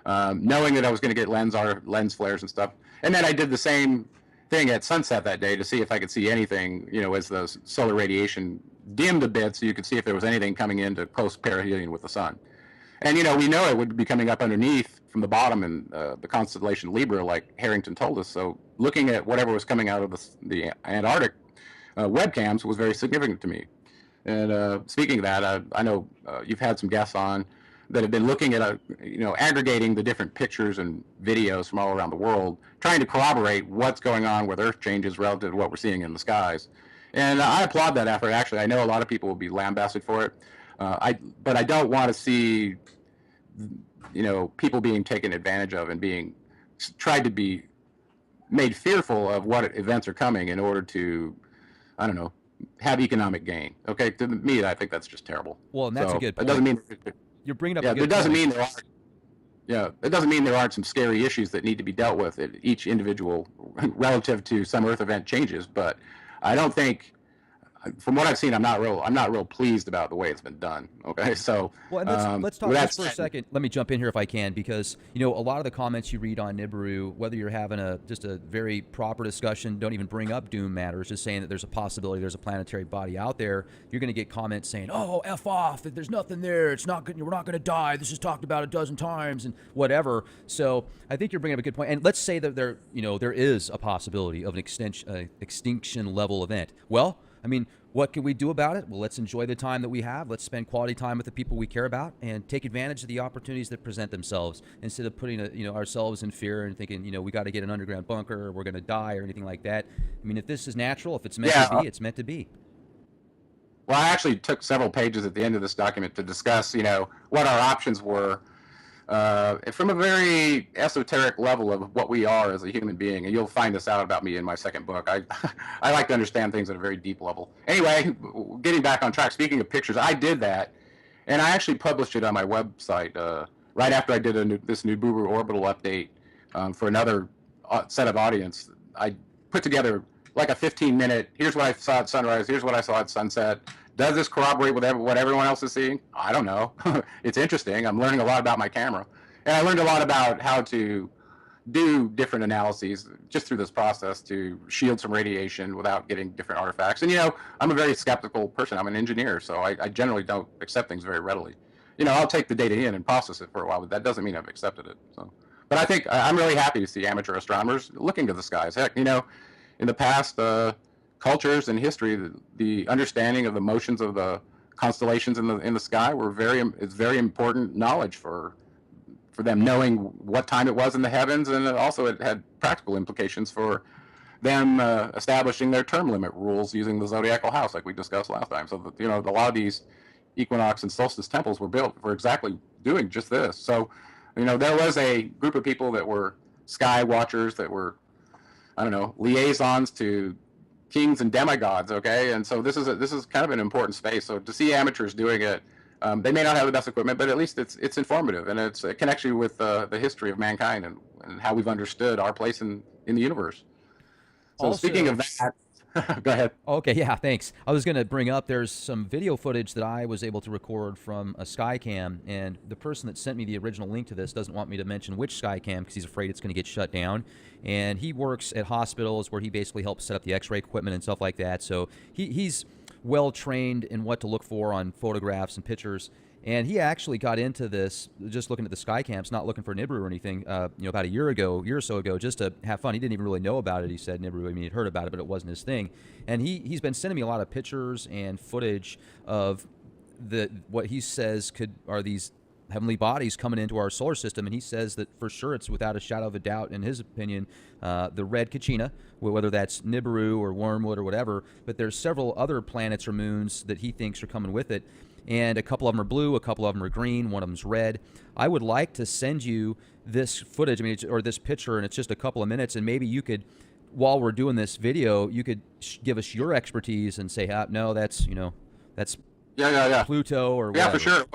knowing that I was going to get lens flares and stuff. And then I did the same thing at sunset that day to see if I could see anything, as the solar radiation dimmed a bit, so you could see if there was anything coming into close perihelion with the sun. And we know it would be coming up underneath from the bottom in the constellation Libra, like Harrington told us. So looking at whatever was coming out of the Antarctic webcams was very significant to me. And speaking of that, I know you've had some guests on that have been looking at, aggregating the different pictures and videos from all around the world, trying to corroborate what's going on with Earth changes relative to what we're seeing in the skies. And I applaud that effort. Actually, I know a lot of people will be lambasted for it. But I don't want to see, people being taken advantage of and being tried to be made fearful of what events are coming in order to, I don't know, have economic gain. Okay, to me, I think that's just terrible. Well, and that's a good It doesn't point. mean You're bringing up yeah, a it good doesn't point. mean there are yeah, it doesn't mean there aren't some scary issues that need to be dealt with at each individual relative to some Earth event changes. But I don't think, from what I've seen, I'm not real pleased about the way it's been done. Okay, so Well, and let's talk with that just for a said, second. Let me jump in here if I can, because a lot of the comments you read on Nibiru, whether you're having just a very proper discussion, don't even bring up doom matters, just saying that there's a possibility there's a planetary body out there. You're going to get comments saying, "Oh, f off! There's nothing there. It's not good. We're not going to die. This is talked about a dozen times and whatever." So I think you're bringing up a good point. And let's say that there is a possibility of an extinction level event. Well, I mean, what can we do about it? Well, let's enjoy the time that we have. Let's spend quality time with the people we care about and take advantage of the opportunities that present themselves instead of putting ourselves in fear and thinking, we got to get an underground bunker or we're going to die or anything like that. I mean, if this is natural, if it's meant to be, it's meant to be. Well, I actually took several pages at the end of this document to discuss, what our options were from a very esoteric level of what we are as a human being. And you'll find this out about me in my second book. I like to understand things at a very deep level. Anyway, getting back on track, speaking of pictures, I did that. And I actually published it on my website right after I did this Nibiru orbital update for another set of audience. I put together like a 15-minute, here's what I saw at sunrise, here's what I saw at sunset. Does this corroborate with what everyone else is seeing? I don't know. It's interesting. I'm learning a lot about my camera. And I learned a lot about how to do different analyses just through this process to shield some radiation without getting different artifacts. And, I'm a very skeptical person. I'm an engineer, so I generally don't accept things very readily. I'll take the data in and process it for a while, but that doesn't mean I've accepted it. So, but I think I'm really happy to see amateur astronomers looking to the skies. Heck, in the past, cultures and history, the understanding of the motions of the constellations in the sky it's very important knowledge for them knowing what time it was in the heavens, and also it had practical implications for them establishing their term limit rules using the zodiacal house, like we discussed last time. So a lot of these equinox and solstice temples were built for exactly doing just this. So there was a group of people that were sky watchers that were, I don't know, liaisons to kings and demigods, okay? And so this is kind of an important space. So to see amateurs doing it, they may not have the best equipment, but at least it's informative, and it's a connection with the history of mankind and how we've understood our place in the universe. So Also, speaking of that, go ahead. Okay, yeah, thanks. I was going to bring up, there's some video footage that I was able to record from a Skycam, and the person that sent me the original link to this doesn't want me to mention which Skycam because he's afraid it's going to get shut down. And he works at hospitals where he basically helps set up the x-ray equipment and stuff like that. So he's well trained in what to look for on photographs and pictures. And he actually got into this just looking at the Skycams, not looking for Nibiru or anything, about a year or so ago, just to have fun. He didn't even really know about it. He said Nibiru, I mean, he'd heard about it, but it wasn't his thing. And he's been sending me a lot of pictures and footage of what he says are these heavenly bodies coming into our solar system. And he says that for sure it's without a shadow of a doubt, in his opinion, the red Kachina, whether that's Nibiru or Wormwood or whatever. But there's several other planets or moons that he thinks are coming with it. And a couple of them are blue, a couple of them are green, one of them's red. I would like to send you this footage, or this picture, and it's just a couple of minutes, and maybe you could, while we're doing this video, you could give us your expertise and say, no, that's Pluto or whatever. Yeah, for sure.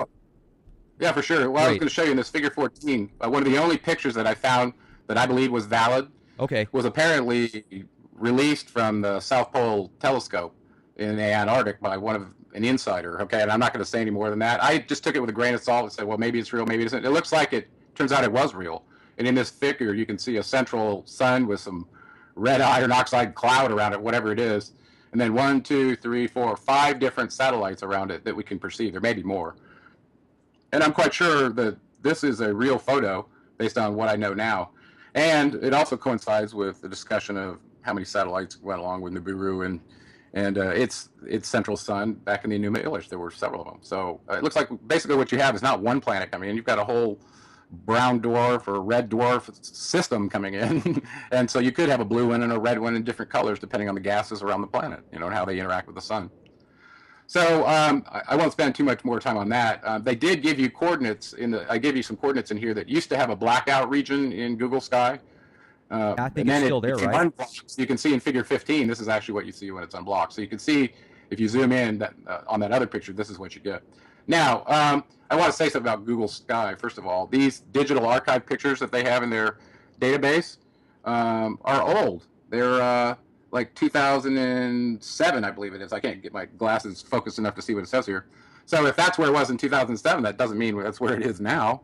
Yeah, for sure. Well, I was going to show you in this figure 14, one of the only pictures that I found that I believe was valid was apparently released from the South Pole telescope in the Antarctic by an insider, okay? And I'm not going to say any more than that. I just took it with a grain of salt and said, well, maybe it's real, maybe it isn't. It looks like turns out it was real. And in this figure, you can see a central sun with some red iron oxide cloud around it, whatever it is. And then 1, 2, 3, 4, 5 different satellites around it that we can perceive. There may be more. And I'm quite sure that this is a real photo based on what I know now. And it also coincides with the discussion of how many satellites went along with Nibiru and its central sun back in the Enuma Elish. There were several of them. So it looks like basically what you have is not one planet coming in. You've got a whole brown dwarf or red dwarf system coming in. And so you could have a blue one and a red one in different colors depending on the gases around the planet, and how they interact with the sun. So I won't spend too much more time on that. They did give you coordinates I gave you some coordinates in here that used to have a blackout region in Google Sky. I think And it's then still there, if you right? unblock, you can see in figure 15, this is actually what you see when it's unblocked. So you can see, if you zoom in that on that other picture, this is what you get. Now, I want to say something about Google Sky. First of all, these digital archive pictures that they have in their database are old. They're like 2007, I believe it is. I can't get my glasses focused enough to see what it says here. So if that's where it was in 2007, that doesn't mean that's where it is now.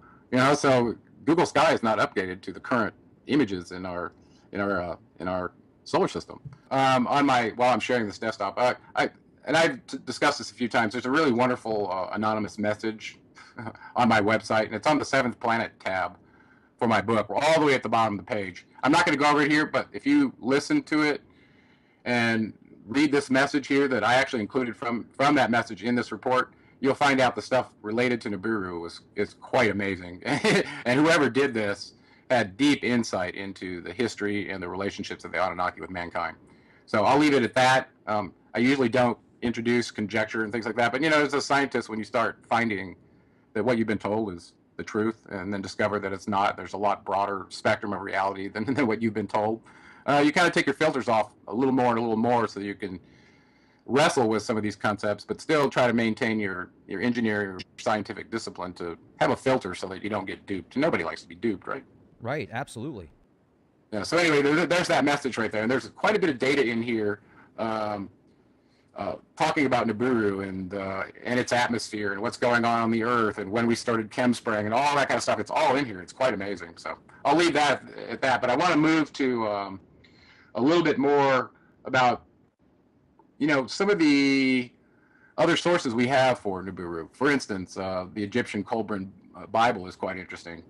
So Google Sky is not updated to the current images in our solar system. While I'm sharing this desktop, I've discussed this a few times. There's a really wonderful anonymous message on my website, and it's on the Seventh Planet tab for my book. We're all the way at the bottom of the page. I'm not going to go over it here, but if you listen to it and read this message here that I actually included from that message in this report, you'll find out the stuff related to Nibiru is quite amazing. And whoever did this had deep insight into the history and the relationships of the Anunnaki with mankind. So I'll leave it at that. I usually don't introduce conjecture and things like that, but as a scientist, when you start finding that what you've been told is the truth, and then discover that it's not, there's a lot broader spectrum of reality than what you've been told, you kind of take your filters off a little more and a little more, so you can wrestle with some of these concepts, but still try to maintain your engineering or scientific discipline to have a filter so that you don't get duped. Nobody likes to be duped, right? Right, absolutely. Yeah. So anyway, there's that message right there, and there's quite a bit of data in here talking about Nibiru and its atmosphere and what's going on the Earth and when we started chem spraying and all that kind of stuff. It's all in here. It's quite amazing. So I'll leave that at that. But I want to move to a little bit more about some of the other sources we have for Nibiru. For instance, the Egyptian Kolbrin Bible is quite interesting.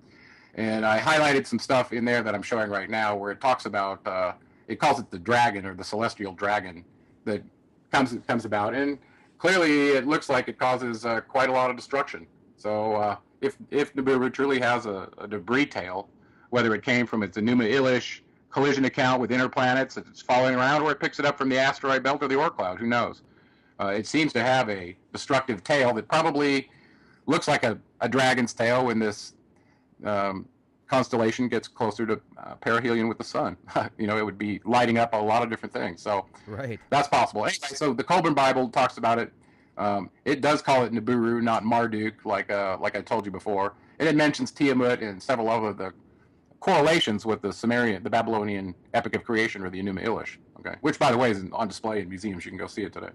And I highlighted some stuff in there that I'm showing right now where it talks about, it calls it the dragon, or the celestial dragon that comes about. And clearly it looks like it causes quite a lot of destruction. So if Nibiru truly has a debris tail, whether it came from its Enuma Elish collision account with inner planets that's following around, or it picks it up from the asteroid belt or the Oort cloud, who knows? It seems to have a destructive tail that probably looks like a dragon's tail when this constellation gets closer to perihelion with the sun. It would be lighting up a lot of different things. So Right. that's possible. Anyway, so the Kolbrin Bible talks about it. It does call it Nibiru, not Marduk, like I told you before. And it mentions Tiamat and several other the correlations with the Summerian, the Babylonian Epic of Creation, or the Enuma Elish. Okay, which by the way is on display in museums. You can go see it today.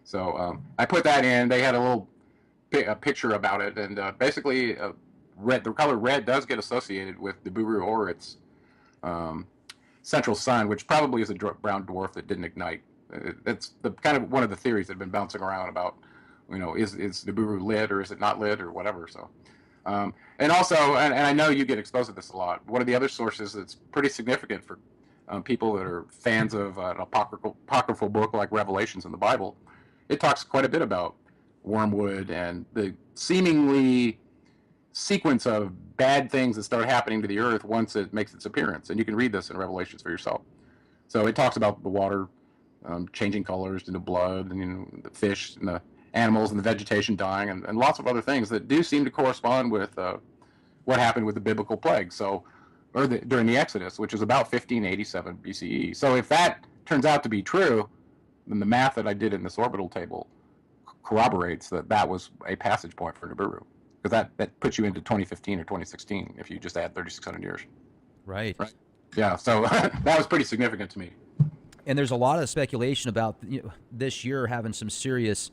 So I put that in. They had a picture about it, and basically, the color red does get associated with Nibiru or its central sun, which probably is a brown dwarf that didn't ignite. It's the kind of one of the theories that have been bouncing around about, is Nibiru lit or is it not lit or whatever. So, and also, and I know you get exposed to this a lot. One of the other sources that's pretty significant for people that are fans of an apocryphal book like Revelations in the Bible, it talks quite a bit about wormwood and the seemingly sequence of bad things that start happening to the earth once it makes its appearance. And you can read this in Revelations for yourself. So it talks about the water changing colors into blood, and the fish and the animals and the vegetation dying, and lots of other things that do seem to correspond with what happened with the biblical plague. So, during the Exodus, which is about 1587 BCE. So if that turns out to be true, then the math that I did in this orbital table corroborates that was a passage point for Nibiru, because that puts you into 2015 or 2016 if you just add 3,600 years. Right. Yeah, so that was pretty significant to me. And there's a lot of speculation about this year having some serious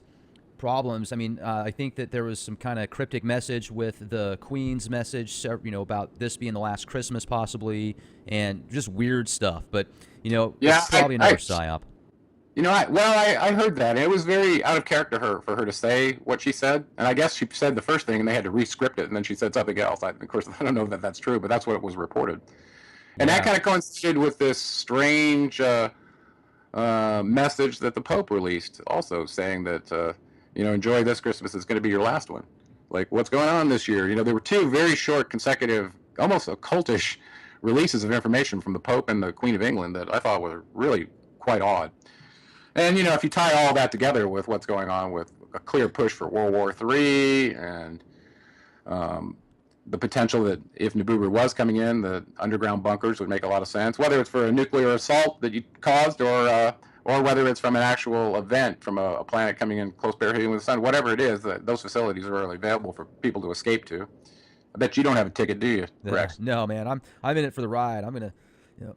problems. I mean, I think that there was some kind of cryptic message with the Queen's message, about this being the last Christmas possibly, and just weird stuff. But, it's probably another psyop. I heard that. It was very out of character for her to say what she said. And I guess she said the first thing and they had to re-script it, and then she said something else. Of course, I don't know that that's true, but that's what it was reported. And that kind of coincided with this strange message that the Pope released, also saying that, enjoy this Christmas, it's going to be your last one. Like, what's going on this year? There were two very short, consecutive, almost occultish releases of information from the Pope and the Queen of England that I thought were really quite odd. And, if you tie all that together with what's going on with a clear push for World War III and the potential that if Nibiru was coming in, the underground bunkers would make a lot of sense, whether it's for a nuclear assault that you caused or whether it's from an actual event from a planet coming in close proximity with the sun, whatever it is, those facilities are really available for people to escape to. I bet you don't have a ticket, do you, Rex? No, man. I'm in it for the ride. I'm gonna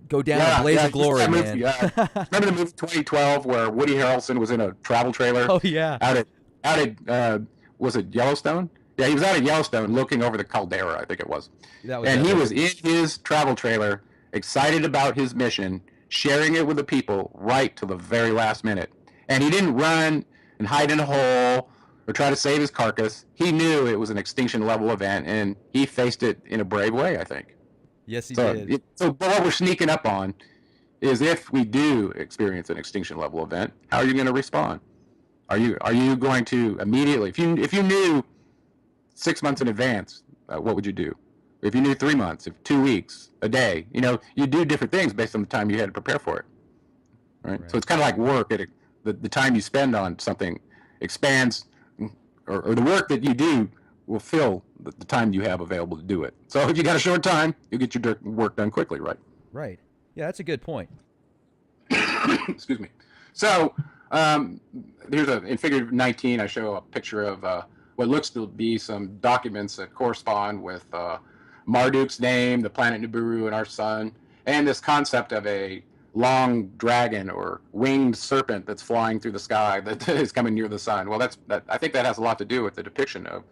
go down a blaze of glory, man. Remember the movie 2012 where Woody Harrelson was in a travel trailer? Oh yeah. Out at was it Yellowstone? Yeah, he was out at Yellowstone looking over the caldera, I think it was. And he was in his travel trailer, excited about his mission, sharing it with the people right to the very last minute. And he didn't run and hide in a hole or try to save his carcass. He knew it was an extinction level event, and he faced it in a brave way, I think. Yes, he did. But what we're sneaking up on is if we do experience an extinction level event, how are you going to respond? Are you going to immediately, if you knew 6 months in advance, what would you do? If you knew 3 months, if 2 weeks, a day, you do different things based on the time you had to prepare for it, right? So it's kind of like work. The time you spend on something expands, or the work that you do will fill the time you have available to do it. So if you got a short time, you get your work done quickly, right? Right. Yeah, that's a good point. Excuse me. So here's in figure 19, I show a picture of what looks to be some documents that correspond with Marduk's name, the planet Nibiru, and our sun, and this concept of a long dragon or winged serpent that's flying through the sky that is coming near the sun. Well, I think that has a lot to do with the depiction of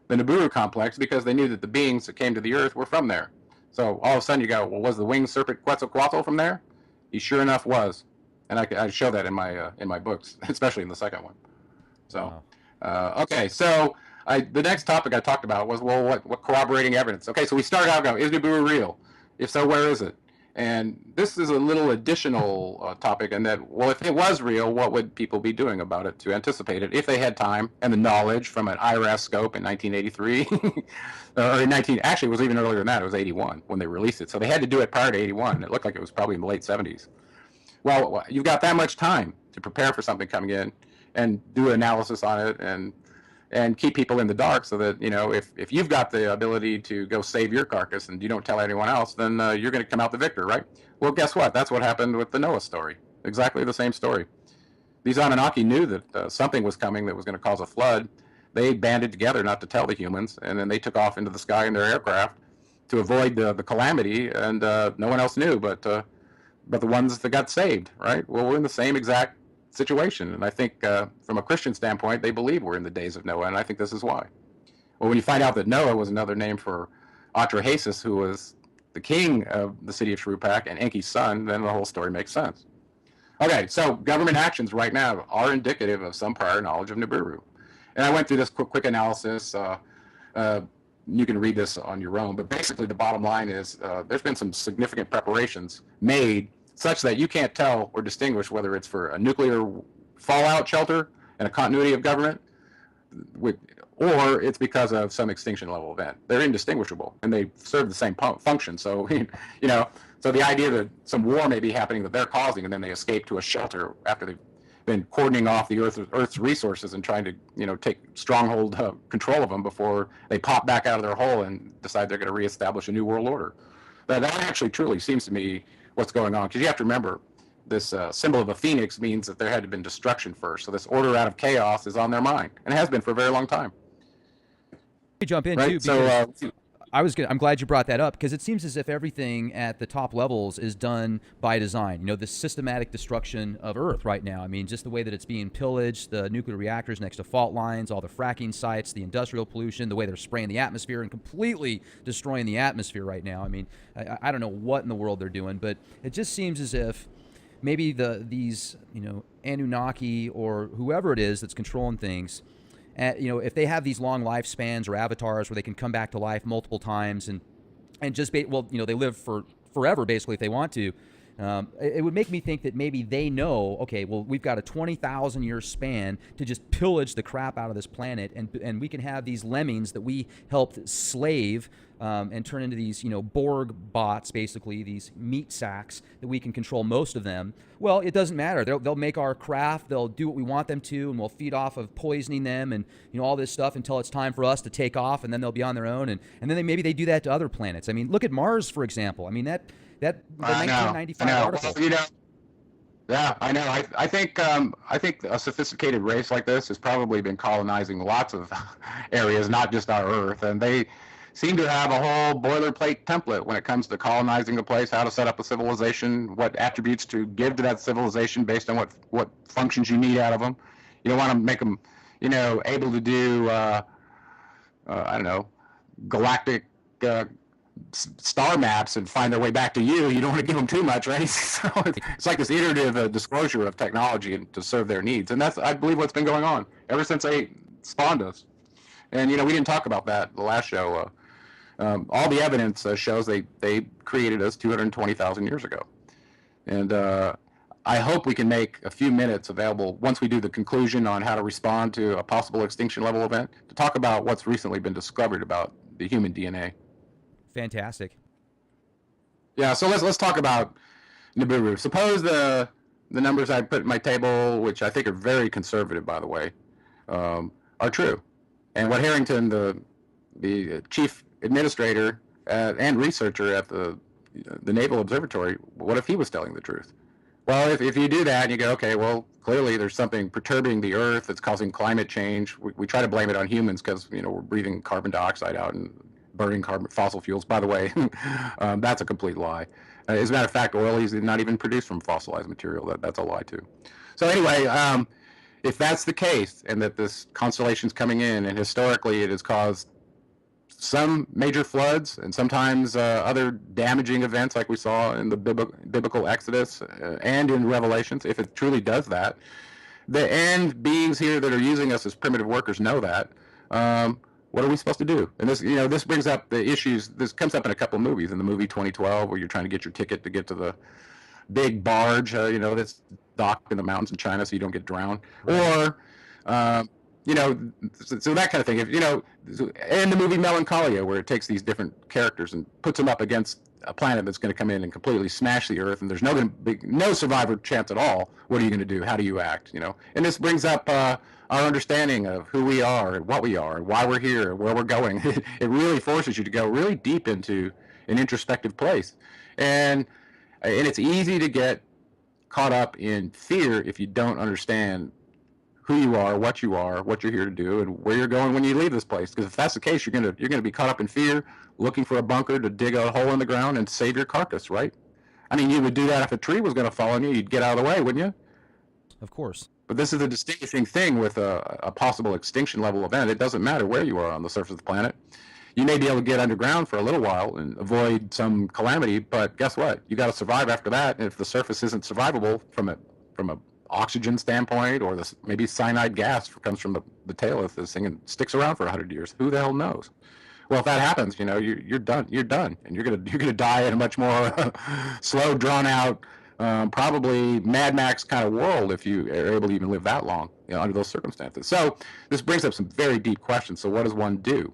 the Nibiru complex, because they knew that the beings that came to the Earth were from there. So all of a sudden you go, well, was the winged serpent Quetzalcoatl from there? He sure enough was, and I show that in my books, especially in the second one. So, okay, so the next topic I talked about was, well, what corroborating evidence? Okay, so we start out going, is Nibiru real? If so, where is it? And this is a little additional topic in that, well, if it was real, what would people be doing about it to anticipate it if they had time and the knowledge from an IRAS scope in 1983? Actually, it was even earlier than that. It was 81 when they released it. So they had to do it prior to 81. It looked like it was probably in the late 70s. Well, you've got that much time to prepare for something coming in and do analysis on it and keep people in the dark so that, if you've got the ability to go save your carcass and you don't tell anyone else, then you're going to come out the victor, right? Well, guess what? That's what happened with the Noah story. Exactly the same story. These Anunnaki knew that something was coming that was going to cause a flood. They banded together not to tell the humans, and then they took off into the sky in their aircraft to avoid the calamity, and no one else knew but the ones that got saved, right? Well, we're in the same exact situation, and I think from a Christian standpoint, they believe we're in the days of Noah, and I think this is why. Well, when you find out that Noah was another name for Atrahasis, who was the king of the city of Shrupak and Enki's son, then the whole story makes sense. Okay, so government actions right now are indicative of some prior knowledge of Nibiru. And I went through this quick analysis. You can read this on your own, but basically the bottom line is there's been some significant preparations made such that you can't tell or distinguish whether it's for a nuclear fallout shelter and a continuity of government, or it's because of some extinction level event. They're indistinguishable, and they serve the same function. So, so the idea that some war may be happening that they're causing, and then they escape to a shelter after they've been cordoning off the Earth's resources and trying to, take stronghold control of them before they pop back out of their hole and decide they're going to reestablish a new world order. That actually truly seems to me what's going on, because you have to remember this symbol of a phoenix means that there had to have been destruction first. So this order out of chaos is on their mind, and it has been for a very long time. Let me jump in right? too. I'm glad you brought that up, because it seems as if everything at the top levels is done by design. The systematic destruction of Earth right now. I mean, just the way that it's being pillaged, the nuclear reactors next to fault lines, all the fracking sites, the industrial pollution, the way they're spraying the atmosphere and completely destroying the atmosphere right now. I mean, I don't know what in the world they're doing, but it just seems as if maybe these Anunnaki or whoever it is that's controlling things, if they have these long lifespans or avatars where they can come back to life multiple times and just they live for forever basically if they want to, It would make me think that maybe they know, okay, well, we've got a 20,000 year span to just pillage the crap out of this planet, and we can have these lemmings that we helped slave and turn into these, Borg bots, basically, these meat sacks that we can control most of them. Well, it doesn't matter. They'll make our craft. They'll do what we want them to, and we'll feed off of poisoning them and all this stuff until it's time for us to take off, and then they'll be on their own. And then maybe they do that to other planets. I mean, look at Mars, for example. I mean, the 1995 article. Well, yeah, I know. I think a sophisticated race like this has probably been colonizing lots of areas, not just our Earth, and they seem to have a whole boilerplate template when it comes to colonizing a place, how to set up a civilization, what attributes to give to that civilization based on what functions you need out of them. You don't want to make them, able to do, I don't know, galactic star maps and find their way back to you. You don't want to give them too much, right? So it's like this iterative disclosure of technology to serve their needs. And that's, I believe, what's been going on ever since they spawned us. And, we didn't talk about that the last show. All the evidence shows they created us 220,000 years ago. And I hope we can make a few minutes available once we do the conclusion on how to respond to a possible extinction level event to talk about what's recently been discovered about the human DNA. Fantastic. Yeah, so let's talk about Nibiru. Suppose the numbers I put in my table, which I think are very conservative, by the way, are true. And what Harrington, the chief administrator and researcher at the Naval Observatory, what if he was telling the truth? Well, if you do that and you go, okay, well, clearly there's something perturbing the Earth that's causing climate change. We try to blame it on humans because, we're breathing carbon dioxide out and burning fossil fuels. By the way, that's a complete lie. As a matter of fact, oil is not even produced from fossilized material. That's a lie, too. So anyway, if that's the case, and that this constellation's coming in, and historically it has caused some major floods and sometimes other damaging events like we saw in the biblical Exodus and in Revelations, if it truly does that, and beings here that are using us as primitive workers know that, what are we supposed to do? And this, this brings up the issues. This comes up in a couple of movies. In the movie 2012, where you're trying to get your ticket to get to the big barge, that's docked in the mountains in China so you don't get drowned. Right. Or, so that kind of thing. If and the movie Melancholia, where it takes these different characters and puts them up against a planet that's going to come in and completely smash the Earth, and there's no survivor chance at all. What are you going to do? How do you act? And this brings up our understanding of who we are and what we are and why we're here and where we're going. It really forces you to go really deep into an introspective place, and it's easy to get caught up in fear if you don't understand who you are, what you're here to do, and where you're going when you leave this place. Because if that's the case, you're gonna be caught up in fear, looking for a bunker to dig a hole in the ground and save your carcass, right? I mean, you would do that if a tree was going to fall on you. You'd get out of the way, wouldn't you? Of course. But this is a distinguishing thing with a possible extinction level event. It doesn't matter where you are on the surface of the planet. You may be able to get underground for a little while and avoid some calamity, but guess what? You got to survive after that. And if the surface isn't survivable from a oxygen standpoint, or maybe cyanide gas comes from the tail of this thing and sticks around for 100 years, who the hell knows? Well, if that happens, you're done. You're done, and you're gonna die in a much more slow, drawn out, probably Mad Max kind of world if you are able to even live that long, under those circumstances. So this brings up some very deep questions. So what does one do?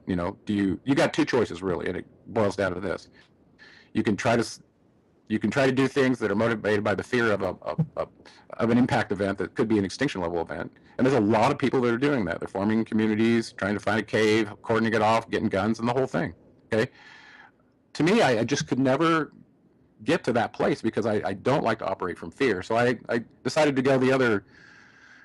You got two choices really, and it boils down to this: you can try to do things that are motivated by the fear of an impact event that could be an extinction level event. And there's a lot of people that are doing that. They're forming communities, trying to find a cave, cordoning it off, getting guns, and the whole thing. Okay. To me, I just could never get to that place because I don't like to operate from fear. So I decided to go the other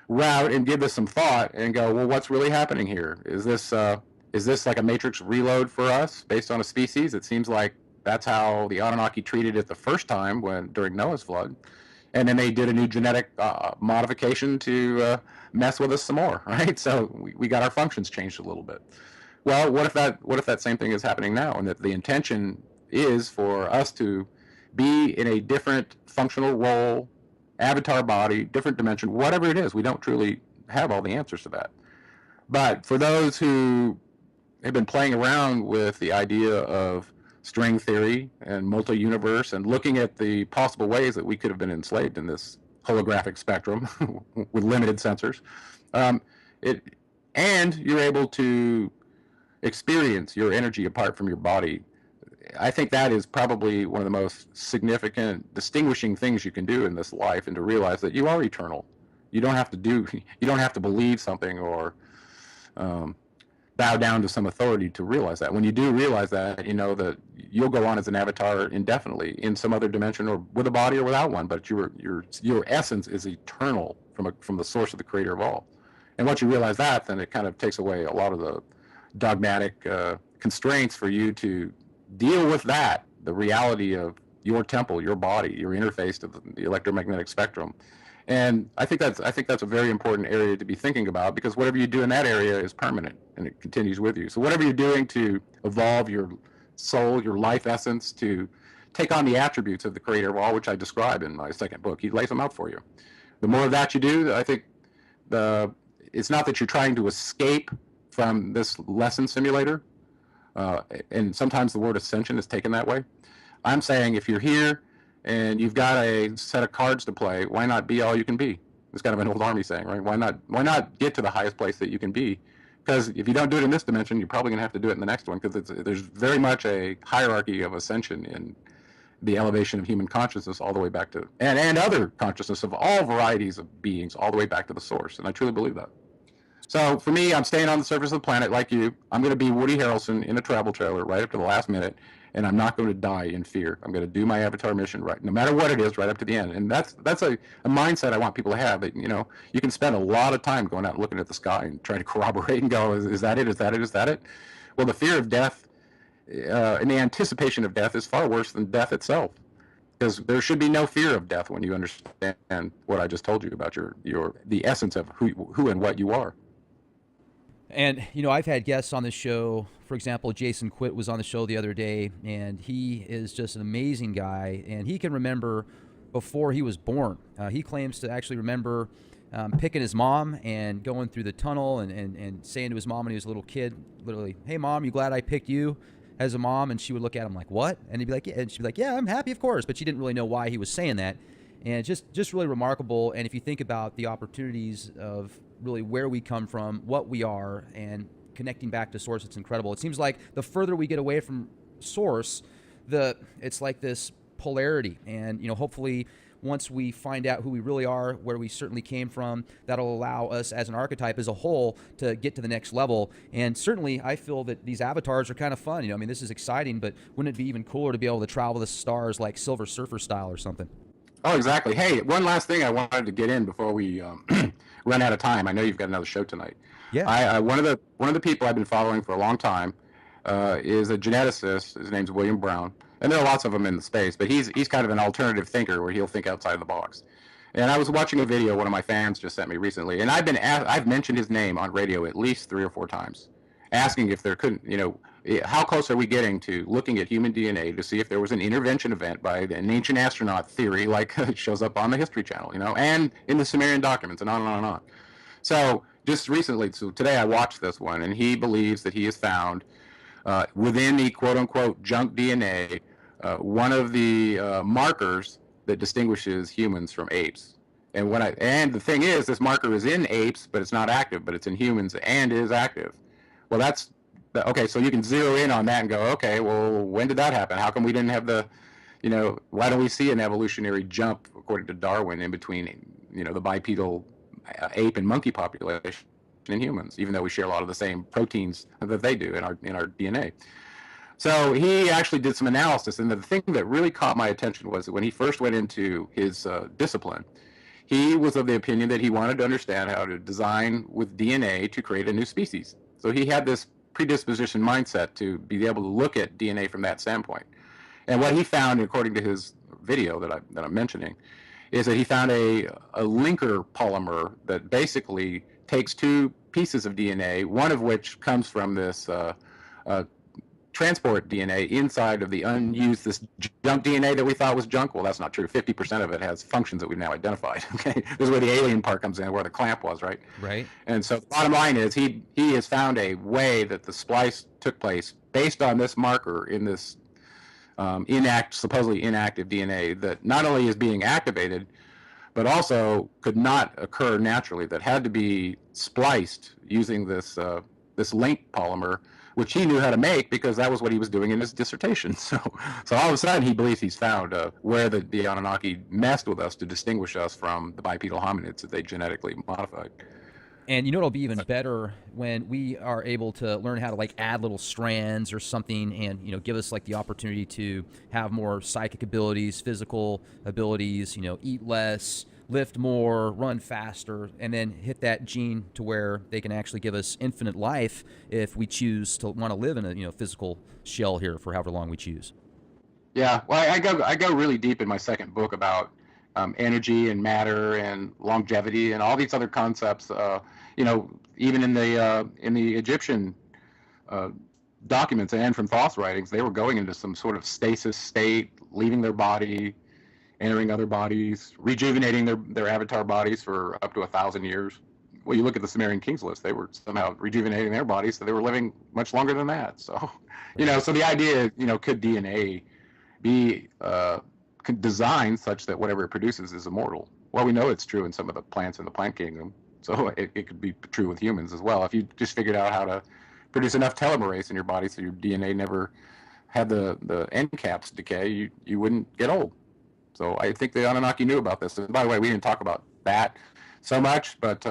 route and give this some thought and go, well, what's really happening here? Is this like a Matrix reload for us based on a species? It seems like that's how the Anunnaki treated it the first time during Noah's flood. And then they did a new genetic modification to mess with us some more, right? So we got our functions changed a little bit. Well, what if that same thing is happening now, and that the intention is for us to be in a different functional role, avatar body, different dimension, whatever it is? We don't truly have all the answers to that. But for those who have been playing around with the idea of string theory and multi-universe and looking at the possible ways that we could have been enslaved in this holographic spectrum with limited sensors. Um, it, and you're able to experience your energy apart from your body. I think that is probably one of the most significant distinguishing things you can do in this life, and to realize that you are eternal. You don't have to believe something or bow down to some authority to realize that. When you do realize that, you know that you'll go on as an avatar indefinitely in some other dimension, or with a body or without one, but your essence is eternal from the source of the creator of all. And once you realize that, then it kind of takes away a lot of the dogmatic constraints for you to deal with that, the reality of your temple, your body, your interface to the electromagnetic spectrum. And I think that's a very important area to be thinking about, because whatever you do in that area is permanent and it continues with you. So whatever you're doing to evolve your soul, your life essence, to take on the attributes of the creator of all, which I describe in my second book, he lays them out for you. The more of that you do, I think it's not that you're trying to escape from this lesson simulator, and sometimes the word ascension is taken that way. I'm saying if you're here and you've got a set of cards to play, why not be all you can be? It's kind of an old army saying, right? Why not get to the highest place that you can be? Because if you don't do it in this dimension, you're probably going to have to do it in the next one, because there's very much a hierarchy of ascension in the elevation of human consciousness all the way back to, and other consciousness of all varieties of beings all the way back to the source. And I truly believe that. So for me, I'm staying on the surface of the planet like you. I'm going to be Woody Harrelson in a travel trailer right up to the last minute, and I'm not going to die in fear. I'm going to do my avatar mission right, no matter what it is, right up to the end. And that's a mindset I want people to have. That, you know, you can spend a lot of time going out and looking at the sky and trying to corroborate and go, is that it? Is that it? Is that it? Well, the fear of death and the anticipation of death is far worse than death itself, because there should be no fear of death when you understand what I just told you about the essence of who and what you are. And, you know, I've had guests on the show. For example, Jason Quitt was on the show the other day, and he is just an amazing guy, and he can remember before he was born. He claims to actually remember picking his mom and going through the tunnel and saying to his mom when he was a little kid, literally, "Hey, Mom, you glad I picked you as a mom?" And she would look at him like, "What?" And he'd be like, yeah. And she'd be like, "Yeah, I'm happy, of course." But she didn't really know why he was saying that. And just really remarkable. And if you think about the opportunities of really where we come from, what we are, and connecting back to source, it's incredible. It seems like the further we get away from source, it's like this polarity. And, you know, hopefully once we find out who we really are, where we certainly came from, that'll allow us as an archetype as a whole to get to the next level. And certainly I feel that these avatars are kind of fun. You know, I mean, this is exciting, but wouldn't it be even cooler to be able to travel the stars like Silver Surfer style or something? Oh, exactly. Hey, one last thing I wanted to get in before we run out of time. I know you've got another show tonight. Yeah. One of the people I've been following for a long time is a geneticist. His name's William Brown, and there are lots of them in the space. But he's kind of an alternative thinker where he'll think outside the box. And I was watching a video one of my fans just sent me recently, and I've mentioned his name on radio at least 3 or 4 times, asking if there couldn't, you know, how close are we getting to looking at human DNA to see if there was an intervention event by an ancient astronaut theory, like it shows up on the History Channel, you know, and in the Summerian documents, and on and on and on. So just recently, so today I watched this one, and he believes that he has found within the quote-unquote junk DNA one of the markers that distinguishes humans from apes. And the thing is, this marker is in apes, but it's not active, but it's in humans and is active. Well, okay, so you can zero in on that and go, okay, well, when did that happen? How come we didn't have why don't we see an evolutionary jump, according to Darwin, in between, you know, the bipedal ape and monkey population in humans, even though we share a lot of the same proteins that they do in our DNA. So he actually did some analysis, and the thing that really caught my attention was that when he first went into his discipline, he was of the opinion that he wanted to understand how to design with DNA to create a new species. So he had this predisposition mindset to be able to look at DNA from that standpoint. And what he found, according to his video that I'm mentioning, is that he found a linker polymer that basically takes 2 pieces of DNA, one of which comes from this transport DNA inside of the unused, this junk DNA that we thought was junk. Well, that's not true. 50% of it has functions that we've now identified. Okay, this is where the alien part comes in, where the clamp was, right? Right. And so the bottom line is he has found a way that the splice took place based on this marker in this supposedly inactive DNA that not only is being activated, but also could not occur naturally, that had to be spliced using this link polymer, which he knew how to make because that was what he was doing in his dissertation. So all of a sudden he believes he's found where the Anunnaki messed with us to distinguish us from the bipedal hominids that they genetically modified. And you know it'll be even better when we are able to learn how to like add little strands or something, and give us like the opportunity to have more psychic abilities, physical abilities, eat less, lift more, run faster, and then hit that gene to where they can actually give us infinite life if we choose to want to live in a physical shell here for however long we choose. Yeah, well, I go really deep in my second book about energy and matter and longevity and all these other concepts. Even in the Egyptian documents and from Thoth's writings, they were going into some sort of stasis state, leaving their body, entering other bodies, rejuvenating their avatar bodies for up to 1,000 years. Well, you look at the Summerian kings list; they were somehow rejuvenating their bodies, so they were living much longer than that. So, so the idea, could DNA be designed such that whatever it produces is immortal? Well, we know it's true in some of the plants in the plant kingdom, so it could be true with humans as well. If you just figured out how to produce enough telomerase in your body so your DNA never had the end caps decay, you wouldn't get old. So I think the Anunnaki knew about this. And by the way, we didn't talk about that so much, but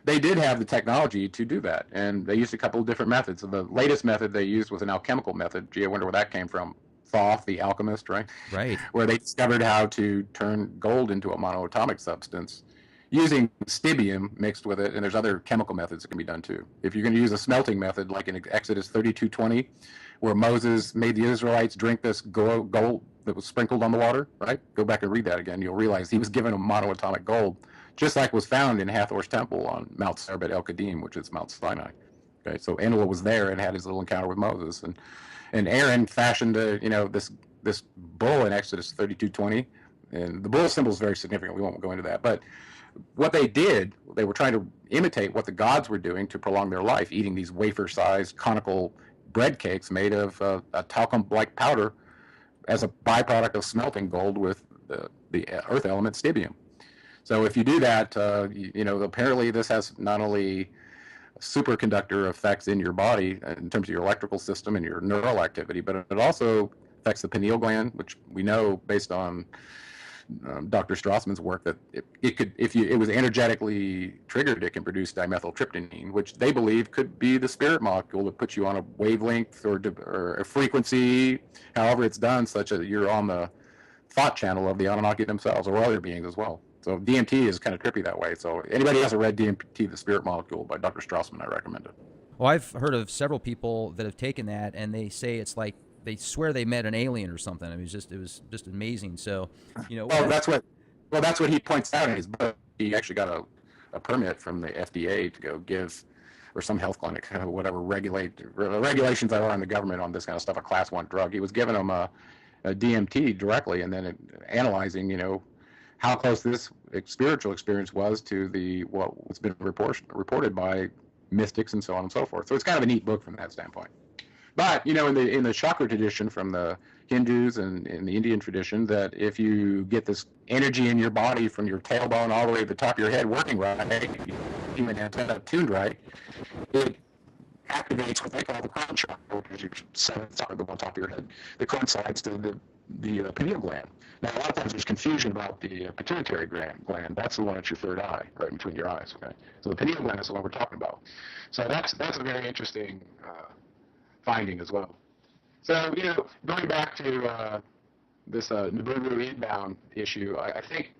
they did have the technology to do that, and they used a couple of different methods. So the latest method they used was an alchemical method. Gee, I wonder where that came from. Thoth, the alchemist, right? Right. Where they discovered how to turn gold into a monoatomic substance using stibium mixed with it, and there's other chemical methods that can be done too. If you're going to use a smelting method, like in Exodus 32:20, where Moses made the Israelites drink this gold that was sprinkled on the water, right? Go back and read that again. You'll realize he was given a monoatomic gold, just like was found in Hathor's temple on Mount Serbet El Kadim, which is Mount Sinai. Okay, so Enlil was there and had his little encounter with Moses, and Aaron fashioned this bull in Exodus 32:20, and the bull symbol is very significant. We won't go into that, but what they did, they were trying to imitate what the gods were doing to prolong their life, eating these wafer-sized conical bread cakes made of a talcum-like powder as a byproduct of smelting gold with the earth element stibium. So if you do that, apparently this has not only superconductor effects in your body in terms of your electrical system and your neural activity, but it also affects the pineal gland, which we know based on Dr. Strassman's work that it could, if it was energetically triggered, it can produce dimethyltryptamine, which they believe could be the spirit molecule that puts you on a wavelength or a frequency, however it's done, such that you're on the thought channel of the Anunnaki themselves or other beings as well. So DMT is kind of trippy that way. So anybody who hasn't read DMT, The Spirit Molecule by Dr. Strassman, I recommend it. Well, I've heard of several people that have taken that, and they say it's like they swear they met an alien or something. I mean, it was just amazing. So, Well, that's what he points out in his book. He actually got a permit from the FDA to go give, or some health clinic, whatever regulations there are in the government on this kind of stuff, a class 1 drug. He was giving them a DMT directly, and then analyzing, how close this spiritual experience was to what's been reported by mystics and so on and so forth. So it's kind of a neat book from that standpoint. But in the chakra tradition from the Hindus and in the Indian tradition, that if you get this energy in your body from your tailbone all the way to the top of your head working right, human antenna tuned right, it activates what they call the crown chakra, which is your seventh chakra, the one top of your head, that coincides to the pineal gland. Now, a lot of times there's confusion about the pituitary gland. That's the one at your third eye, right between your eyes. Okay, so the pineal gland is the one we're talking about. So that's a very interesting finding as well. So going back to this Nibiru inbound issue, I think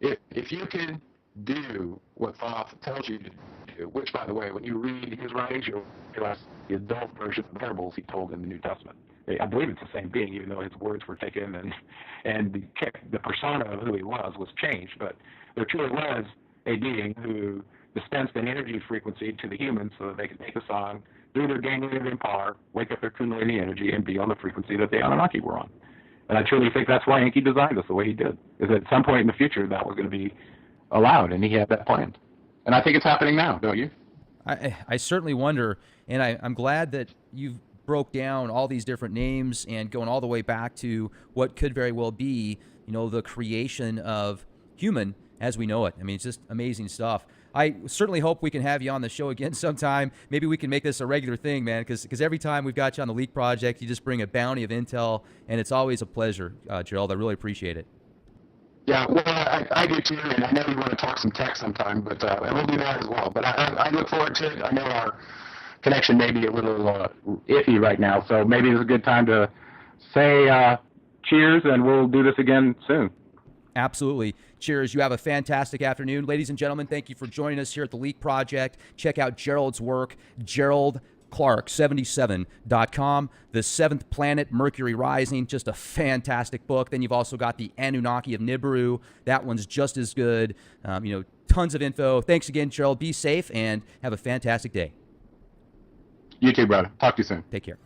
if you can do what Thoth tells you to do, which, by the way, when you read his writings, you'll realize the adult version of the parables he told in the New Testament. I believe it's the same being, even though his words were taken and the persona of who he was changed. But there truly was a being who dispensed an energy frequency to the humans so that they could take a song, do their ganglion power, wake up their Kundalini energy, and be on the frequency that the Anunnaki were on. And I truly think that's why Enki designed us the way he did, is that at some point in the future that was going to be allowed, and he had that planned. And I think it's happening now, don't you? I certainly wonder, and I'm glad that you've broke down all these different names and going all the way back to what could very well be, the creation of human as we know it. I mean, it's just amazing stuff. I certainly hope we can have you on the show again sometime. Maybe we can make this a regular thing, man, because every time we've got you on the Leak Project, you just bring a bounty of intel, and it's always a pleasure, Gerald. I really appreciate it. Yeah, well, I do too, and I know you want to talk some tech sometime, but we'll do that as well. But I look forward to it. I know our connection may be a little iffy right now, so maybe it's a good time to say cheers, and we'll do this again soon. Absolutely. Cheers. You have a fantastic afternoon. Ladies and gentlemen, thank you for joining us here at the Leak Project. Check out Gerald's work, GeraldClark77.com. The Seventh Planet, Mercury Rising, just a fantastic book. Then you've also got the Anunnaki of Nibiru. That one's just as good. Tons of info. Thanks again, Gerald. Be safe and have a fantastic day. You too, brother. Talk to you soon. Take care.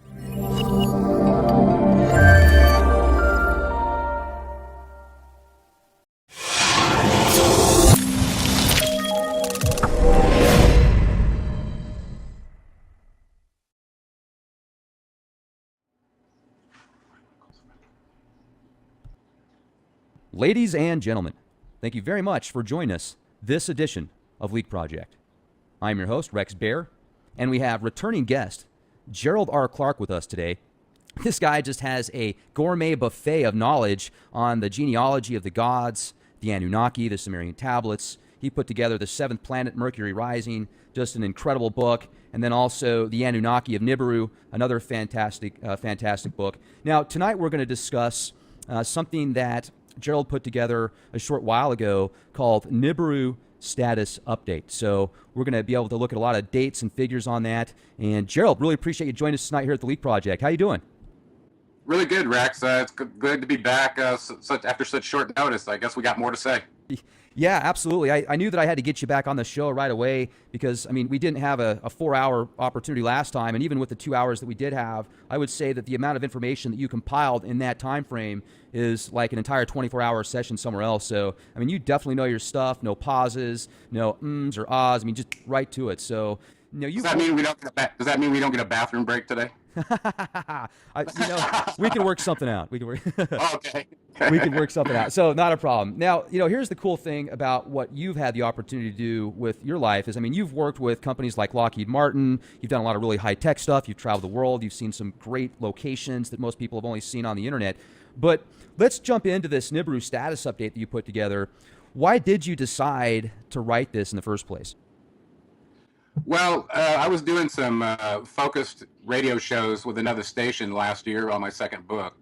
Ladies and gentlemen, thank you very much for joining us this edition of Leak Project. I'm your host, Rex Bear, and we have returning guest Gerald R. Clark with us today. This guy just has a gourmet buffet of knowledge on the genealogy of the gods, the Anunnaki, the Summerian tablets. He put together the Seventh Planet, Mercury Rising, just an incredible book, and then also the Anunnaki of Nibiru, another fantastic book. Now, tonight we're going to discuss something that Gerald put together a short while ago called Nibiru Status Update. So we're going to be able to look at a lot of dates and figures on that. And Gerald, really appreciate you joining us tonight here at the Leak Project. How you doing? Really good, Rex. It's good to be back after such short notice. I guess we got more to say. Yeah, absolutely. I knew that I had to get you back on the show right away because, we didn't have a 4-hour opportunity last time. And even with the 2 hours that we did have, I would say that the amount of information that you compiled in that time frame is like an entire 24-hour session somewhere else. So, you definitely know your stuff. No pauses, no ums or ahs. Just right to it. So, Does that mean we don't get a bathroom break today? We can work something out. We can work. Okay. We can work something out. So not a problem. Now, here's the cool thing about what you've had the opportunity to do with your life is, you've worked with companies like Lockheed Martin. You've done a lot of really high-tech stuff. You've traveled the world. You've seen some great locations that most people have only seen on the internet. But let's jump into this Nibiru status update that you put together. Why did you decide to write this in the first place? Well, I was doing some focused radio shows with another station last year on my second book.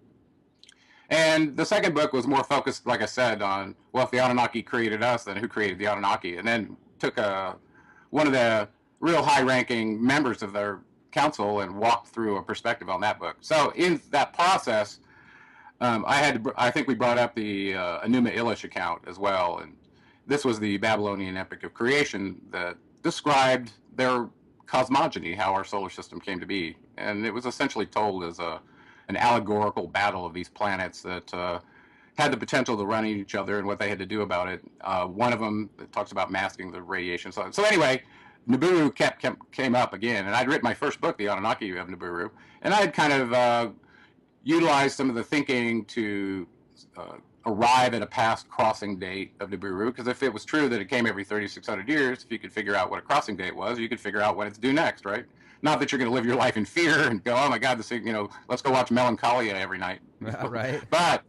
And the second book was more focused, like I said, on, if the Anunnaki created us, then who created the Anunnaki? And then took one of the real high-ranking members of their council and walked through a perspective on that book. So in that process, I think we brought up the Enuma Elish account as well. And this was the Babylonian epic of creation that described their cosmogony, how our solar system came to be. And it was essentially told as an allegorical battle of these planets that had the potential to run each other and what they had to do about it. One of them talks about masking the radiation. So anyway, Nibiru came up again, and I'd written my first book, The Anunnaki of Nibiru, and I had kind of utilized some of the thinking to arrive at a past crossing date of Nibiru, because if it was true that it came every 3,600 years, if you could figure out what a crossing date was, you could figure out when it's due next, right? Not that you're going to live your life in fear and go, oh my God, this thing, let's go watch Melancholia every night. Right. But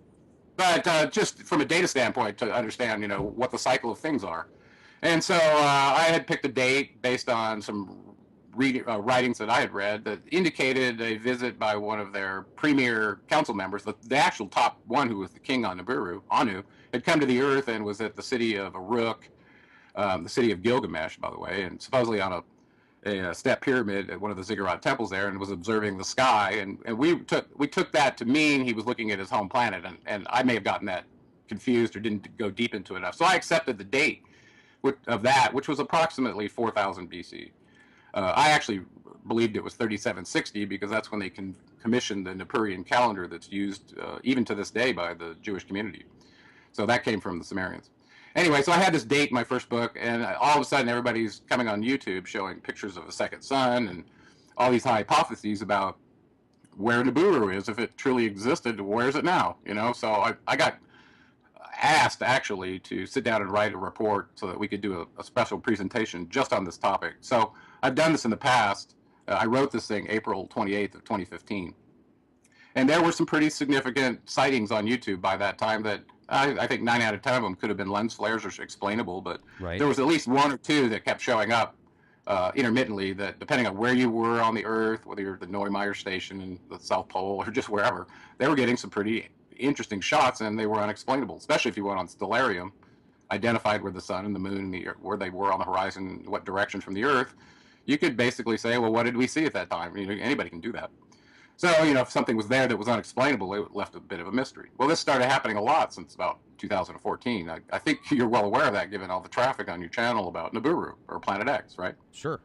just from a data standpoint to understand, what the cycle of things are. And so I had picked a date based on some writings that I had read that indicated a visit by one of their premier council members, the actual top one, who was the king on Nibiru, Anu, had come to the earth and was at the city of Uruk, the city of Gilgamesh, by the way, and supposedly on a step pyramid at one of the ziggurat temples there, and was observing the sky. And we took that to mean he was looking at his home planet, and I may have gotten that confused or didn't go deep into it enough. So I accepted the date of that, which was approximately 4000 BC. I actually believed it was 3760 because that's when they commissioned the Nibiruan calendar that's used even to this day by the Jewish community. So that came from the Summerians. Anyway, so I had this date in my first book, and all of a sudden everybody's coming on YouTube showing pictures of a second sun and all these hypotheses about where Nibiru is, if it truly existed, where is it now? So I got asked actually to sit down and write a report so that we could do a special presentation just on this topic. So I've done this in the past. I wrote this thing April 28th of 2015. And there were some pretty significant sightings on YouTube by that time that I think 9 out of 10 of them could have been lens flares or explainable, but Right. there was at least 1 or 2 that kept showing up intermittently, that depending on where you were on the Earth, whether you're at the Neumayer station in the South Pole or just wherever, they were getting some pretty interesting shots, and they were unexplainable, especially if you went on Stellarium, identified where the sun and the moon and where they were on the horizon, what direction from the Earth. You could basically say, well, what did we see at that time? Anybody can do that. So, if something was there that was unexplainable, it left a bit of a mystery. Well, this started happening a lot since about 2014. I think you're well aware of that, given all the traffic on your channel about Nibiru or Planet X, right? Sure.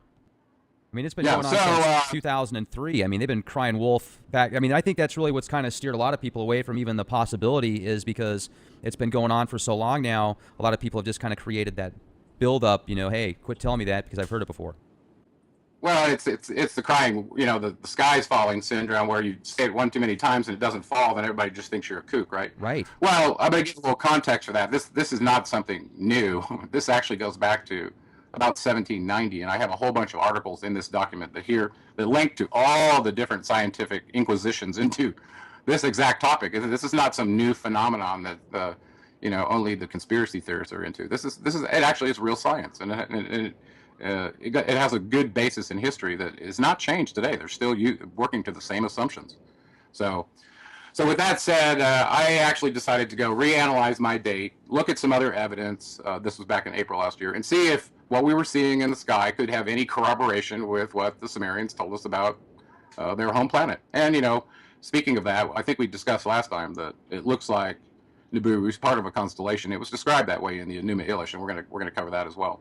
I mean, it's been going on since 2003. I mean, they've been crying wolf back. I mean, I think that's really what's kind of steered a lot of people away from even the possibility, is because it's been going on for so long now. A lot of people have just kind of created that build up, hey, quit telling me that because I've heard it before. Well, it's the crying, the sky's falling syndrome, where you say it one too many times and it doesn't fall, then everybody just thinks you're a kook, right? Right. Well, I'm going to give a little context for that. This is not something new. This actually goes back to about 1790, and I have a whole bunch of articles in this document that link to all the different scientific inquisitions into this exact topic. This is not some new phenomenon that only the conspiracy theorists are into. It actually is real science, and it has a good basis in history that is not changed today. They're still working to the same assumptions. So with that said, I actually decided to go reanalyze my date, look at some other evidence. This was back in April last year, and see if what we were seeing in the sky could have any corroboration with what the Summerians told us about their home planet. And speaking of that, I think we discussed last time that it looks like Nibiru is part of a constellation. It was described that way in the Enuma Elish, and we're gonna cover that as well.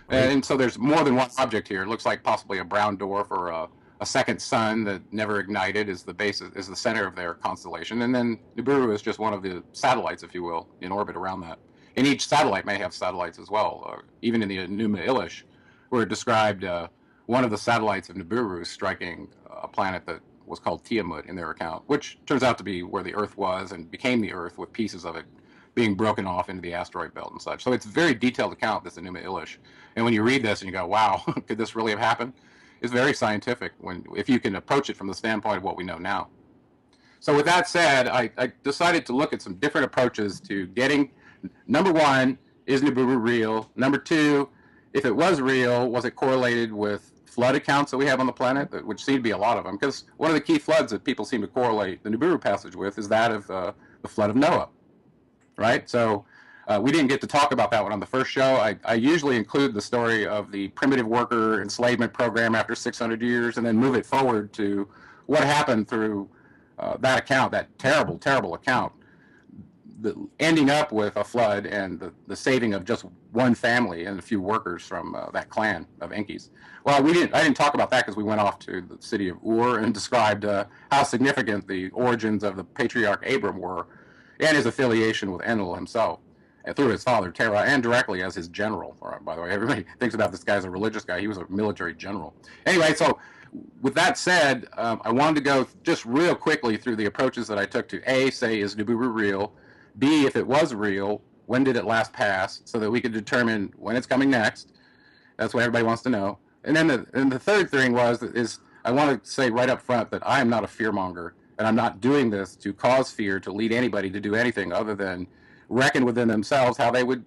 And so there's more than one object here. It looks like possibly a brown dwarf or a second sun that never ignited is the center of their constellation. And then Nibiru is just one of the satellites, if you will, in orbit around that. And each satellite may have satellites as well. Even in the Enuma Elish, where it described one of the satellites of Nibiru striking a planet that was called Tiamat in their account, which turns out to be where the Earth was and became the Earth, with pieces of it being broken off into the asteroid belt and such. So it's a very detailed account, this Enuma Elish. And when you read this and you go, wow, could this really have happened? It's very scientific if you can approach it from the standpoint of what we know now. So with that said, I decided to look at some different approaches to getting, number one, is Nibiru real? Number two, if it was real, was it correlated with flood accounts that we have on the planet, which seem to be a lot of them? Because one of the key floods that people seem to correlate the Nibiru passage with is that of the flood of Noah, right? So we didn't get to talk about that one on the first show. I usually include the story of the primitive worker enslavement program after 600 years and then move it forward to what happened through that account, that terrible, terrible account, ending up with a flood and the saving of just one family and a few workers from that clan of Enkis. Well, I didn't talk about that because we went off to the city of Ur and described how significant the origins of the patriarch Abram were and his affiliation with Enlil himself, and through his father Terah, and directly as his general. By the way, everybody thinks about this guy as a religious guy. He was a military general. Anyway, so with that said, I wanted to go just real quickly through the approaches that I took to A, say, is Nibiru real? B, if it was real, when did it last pass? So that we could determine when it's coming next. That's what everybody wants to know. And then the third thing is I want to say right up front that I am not a fearmonger, and I'm not doing this to cause fear, to lead anybody to do anything other than reckon within themselves how they would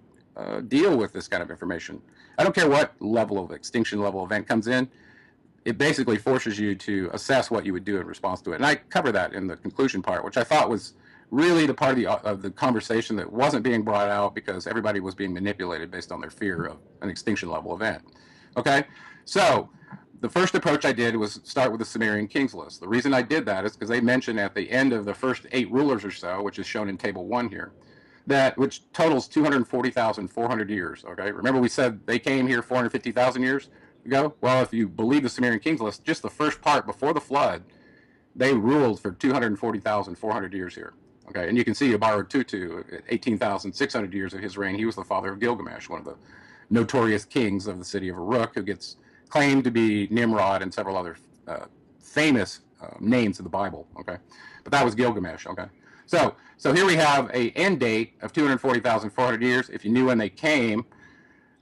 deal with this kind of information. I don't care what level of extinction level event comes in. It basically forces you to assess what you would do in response to it. And I cover that in the conclusion part, which I thought was really the part of the conversation that wasn't being brought out because everybody was being manipulated based on their fear of an extinction level event. Okay? So the first approach I did was start with the Summerian kings list. The reason I did that is because they mentioned at the end of the first 8 rulers or so, which is shown in table 1 here, which totals 240,400 years. Okay? Remember we said they came here 450,000 years ago? Well, if you believe the Summerian kings list, just the first part before the flood, they ruled for 240,400 years here. Okay, and you can see Abaru Tutu, 18,600 years of his reign. He was the father of Gilgamesh, one of the notorious kings of the city of Uruk, who gets claimed to be Nimrod and several other famous names of the Bible. Okay, but that was Gilgamesh. Okay, so here we have a end date of 240,400 years. If you knew when they came,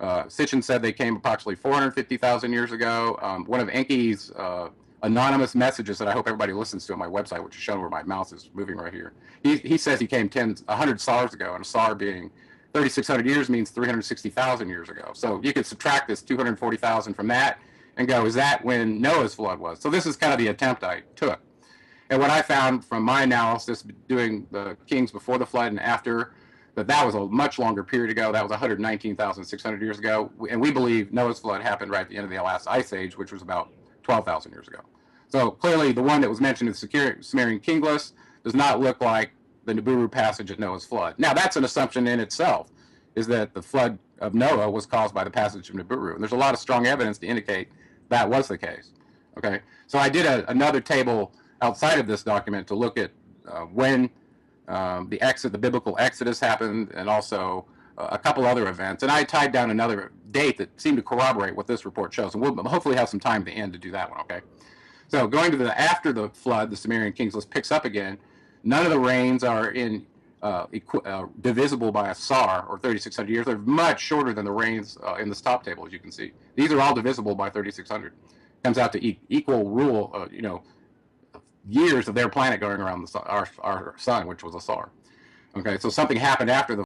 Sitchin said they came approximately 450,000 years ago. One of Enki's anonymous messages that I hope everybody listens to on my website, which is shown where my mouse is moving right here. He says he came 100 SARs ago, and a SAR being 3,600 years means 360,000 years ago. So you could subtract this 240,000 from that and go, is that when Noah's flood was? So this is kind of the attempt I took. And what I found from my analysis, doing the kings before the flood and after, that was a much longer period ago. That was 119,600 years ago. And we believe Noah's flood happened right at the end of the last ice age, which was about 12,000 years ago. So clearly the one that was mentioned in the Summerian king list does not look like the Nibiru passage at Noah's flood. Now that's an assumption in itself, is that the flood of Noah was caused by the passage of Nibiru. And there's a lot of strong evidence to indicate that was the case. Okay, so I did another table outside of this document to look at when the biblical Exodus happened, and also a couple other events. And I tied down another date that seemed to corroborate what this report shows. And we'll hopefully have some time at the end to do that one, okay? So going to after the flood, the Summerian kings list picks up again. None of the reigns are divisible by a SAR, or 3,600 years. They're much shorter than the reigns in this top table, as you can see. These are all divisible by 3,600. Comes out to equal rule, years of their planet going around our sun, which was a SAR. Okay, so something happened after the